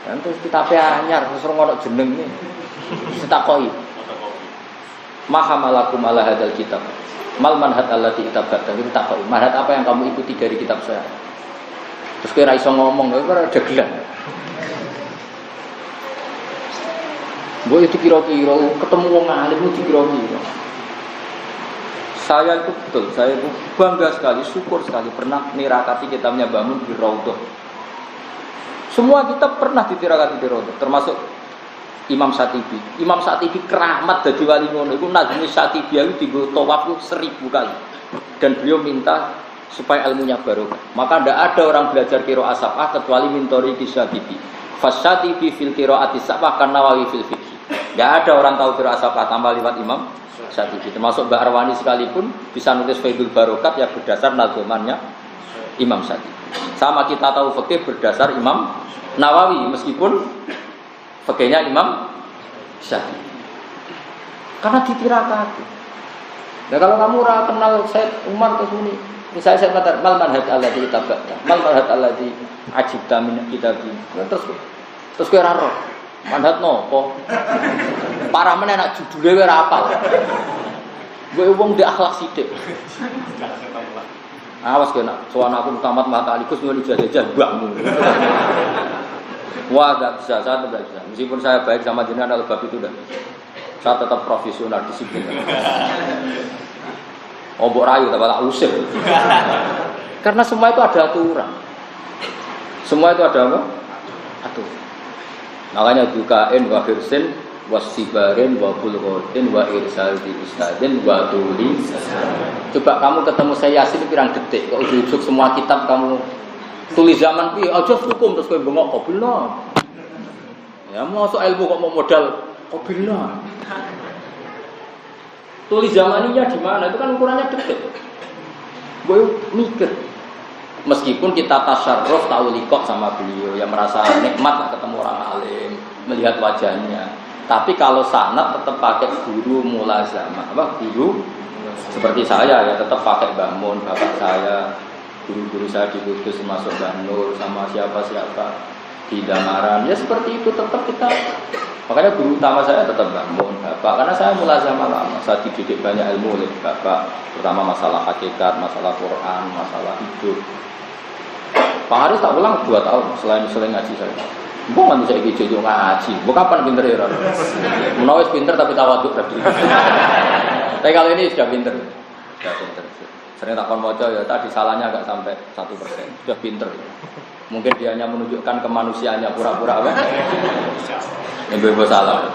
Dan terus kitabnya anyar, terus ngono jeneng nih. Setakoi. Maha malakum ala hadal kitab. Mal manhad allati tabata itu takoi. Manhad apa yang kamu ikuti dari kitab saya? Terus kira iso ngomong, kira dagelan. Mbok itu kira-kira ketemu wong alim itu kira-kira. Saya itu betul, saya itu bangga sekali, syukur sekali pernah nirakati kitabnya Mbah Mun di Raudhah. Semua kitab pernah ditirakati di Raudhah, termasuk Imam Syatibi. Imam Syatibi keramat dadi wali ngono iku nazmi Syatibi itu digo tawaf 1000 kali. Dan beliau minta supaya ilmunya barokah. Maka tidak ada orang belajar qiraat sab'ah kecuali mintori Syatibi. Fasyatibi fil qiraati sab'ah kan Nawawi fil fiqh. Enggak ada orang tahu qiraat sab'ah tanpa lewat Imam Syatibi. Termasuk Mbak Arwani sekalipun bisa nulis Faidul Barokat ya berdasar nazomannya Imam Syatibi. Sama kita tahu fikih berdasar Imam Nawawi meskipun fikihnya Imam Syatibi. Karena ditirakati. Nah kalau kamu ora kenal Said Umar terus muni, misalnya saya kata mal manhaj alladzi tabata, mal manhaj alladzi ajibta min kitabi. Terus kowe ora roh. Manhaj nopo? Parah meneh nek judule kowe ora apal. Kowe wong ndek akhlak sithik. Awas kowe nak sowan aku tamat matalikus nyuwun ijazah mbakmu. Wah, enggak bisa, saya tidak bisa. Meskipun saya baik sama jenengan kalau bab itu udah. Saya tetap profesional disiplin. Ombok rayu tapi tak usir. Karena semua itu ada aturan. Semua itu ada apa? Aturan. Makanya bukain wa hirsin wasibarin wa bulghatin wa irsal di ustadin wa tuli. Coba kamu ketemu saya Yasin pirang detik kok ujuk semua kitab kamu tulis zaman piye aja hukum terus kowe bengok qabilna. Ya mosok ilmu kok mau modal qabilna. Tulis zamaninya di mana? Itu kan ukurannya detik. Gue mikir. Meskipun kita tasyarruf tahu likok sama beliau yang merasa nikmat lah ketemu orang alim, melihat wajahnya. Tapi kalau sanad tetap pakai guru mulazamah, apa guru seperti saya ya tetap pakai Mbah Mun, bapak saya. Guru-guru saya di Kudus termasuk Mbah Nur sama siapa-siapa di Damaran ya seperti itu tetap kita, makanya guru utama saya tetap Mbah Mun, bapak, karena saya mulazamah lama, saya dididik banyak ilmu oleh bapak, terutama masalah hakikat, masalah Quran, masalah hidup. Pak Haris tak ulang 2 tahun selain ngaji saya. Bukan bisa ikut jojo ngaji, bukan kapan pinter ya orang. Menawis pinter tapi tawaduk tadi. Tapi kali ini sudah pinter. Sering takon moco ya tadi salahnya agak sampai 1%. Sudah pinter. Mungkin dia hanya menunjukkan kemanusiaannya pura-pura apa? Ibu-ibu salah.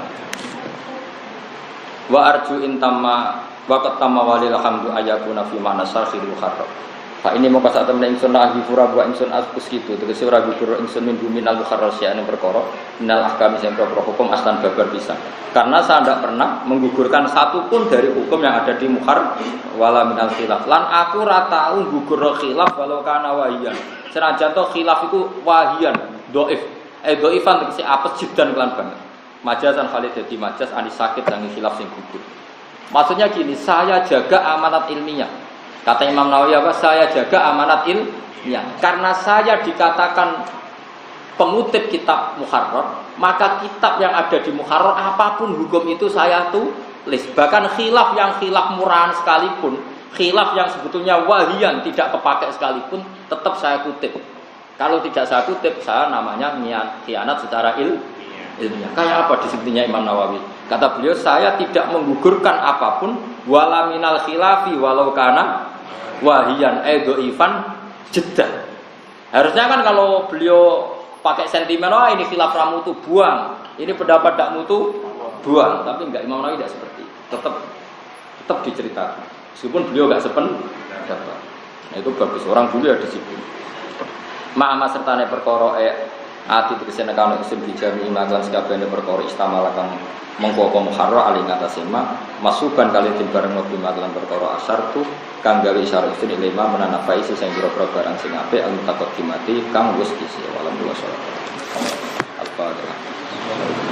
Wa arju intama wa qatama walil hamdu ayakuna fi ma'na sarfil mukharrab. Pak ini mau kasih temen ingsun nahi pura buat ingsun askus gitu. Terus ora gugur ingsun min minal mukharrar sya'an perkara minal ahkam sing perkara hukum aslan babar bisa. Karena saya tidak pernah menggugurkan satu pun dari hukum yang ada di mukhar wala minal khilaf. Lan aku ora tau gugur khilaf walau kana wahiyan. Senajan to khilaf itu wahiyan, dhaif. Dhaifan tegese apes jidan kelan banget. Majazan Khalid dadi majaz anis sakit sangi khilaf sing gugur. Maksudnya gini, saya jaga amanat ilmiah. Kata Imam Nawawi apa? Saya jaga amanat ilmiah. Karena saya dikatakan pengutip kitab Muharrar, maka kitab yang ada di Muharrar apapun hukum itu saya tulis. Bahkan khilaf yang khilaf murahan sekalipun, khilaf yang sebetulnya wahiyan tidak kepakai sekalipun, tetap saya kutip. Kalau tidak saya kutip, saya namanya khianat secara ilmiah. Kayak apa disebutnya Imam Nawawi? Kata beliau, saya tidak menggugurkan apapun wala minal khilafi walau kana wahiyan dhaifan jiddan. Harusnya kan kalau beliau pakai sentimen, oh ini khilaf ramu tuh buang, ini pendapat dak mutu buang. Tapi enggak, Imam Nawawi tidak seperti itu. Tetap diceritakan. Meskipun beliau enggak sependapat. Nah, itu bagus, orang dulu ya disiplin. Ma'ama sertane perkara ati tegese nekane isim dijami imaklan sakabehane perkara istamal kang mengko muharrar ali ngatasé masukan kali tim bareng mobil maklan perkara asar tu kang gawe isyarat isun ilma menanafai sing pira-pira barang sing apik al mutaqaddimati kang wis isi walam wa sallallahu alaihi wasallam.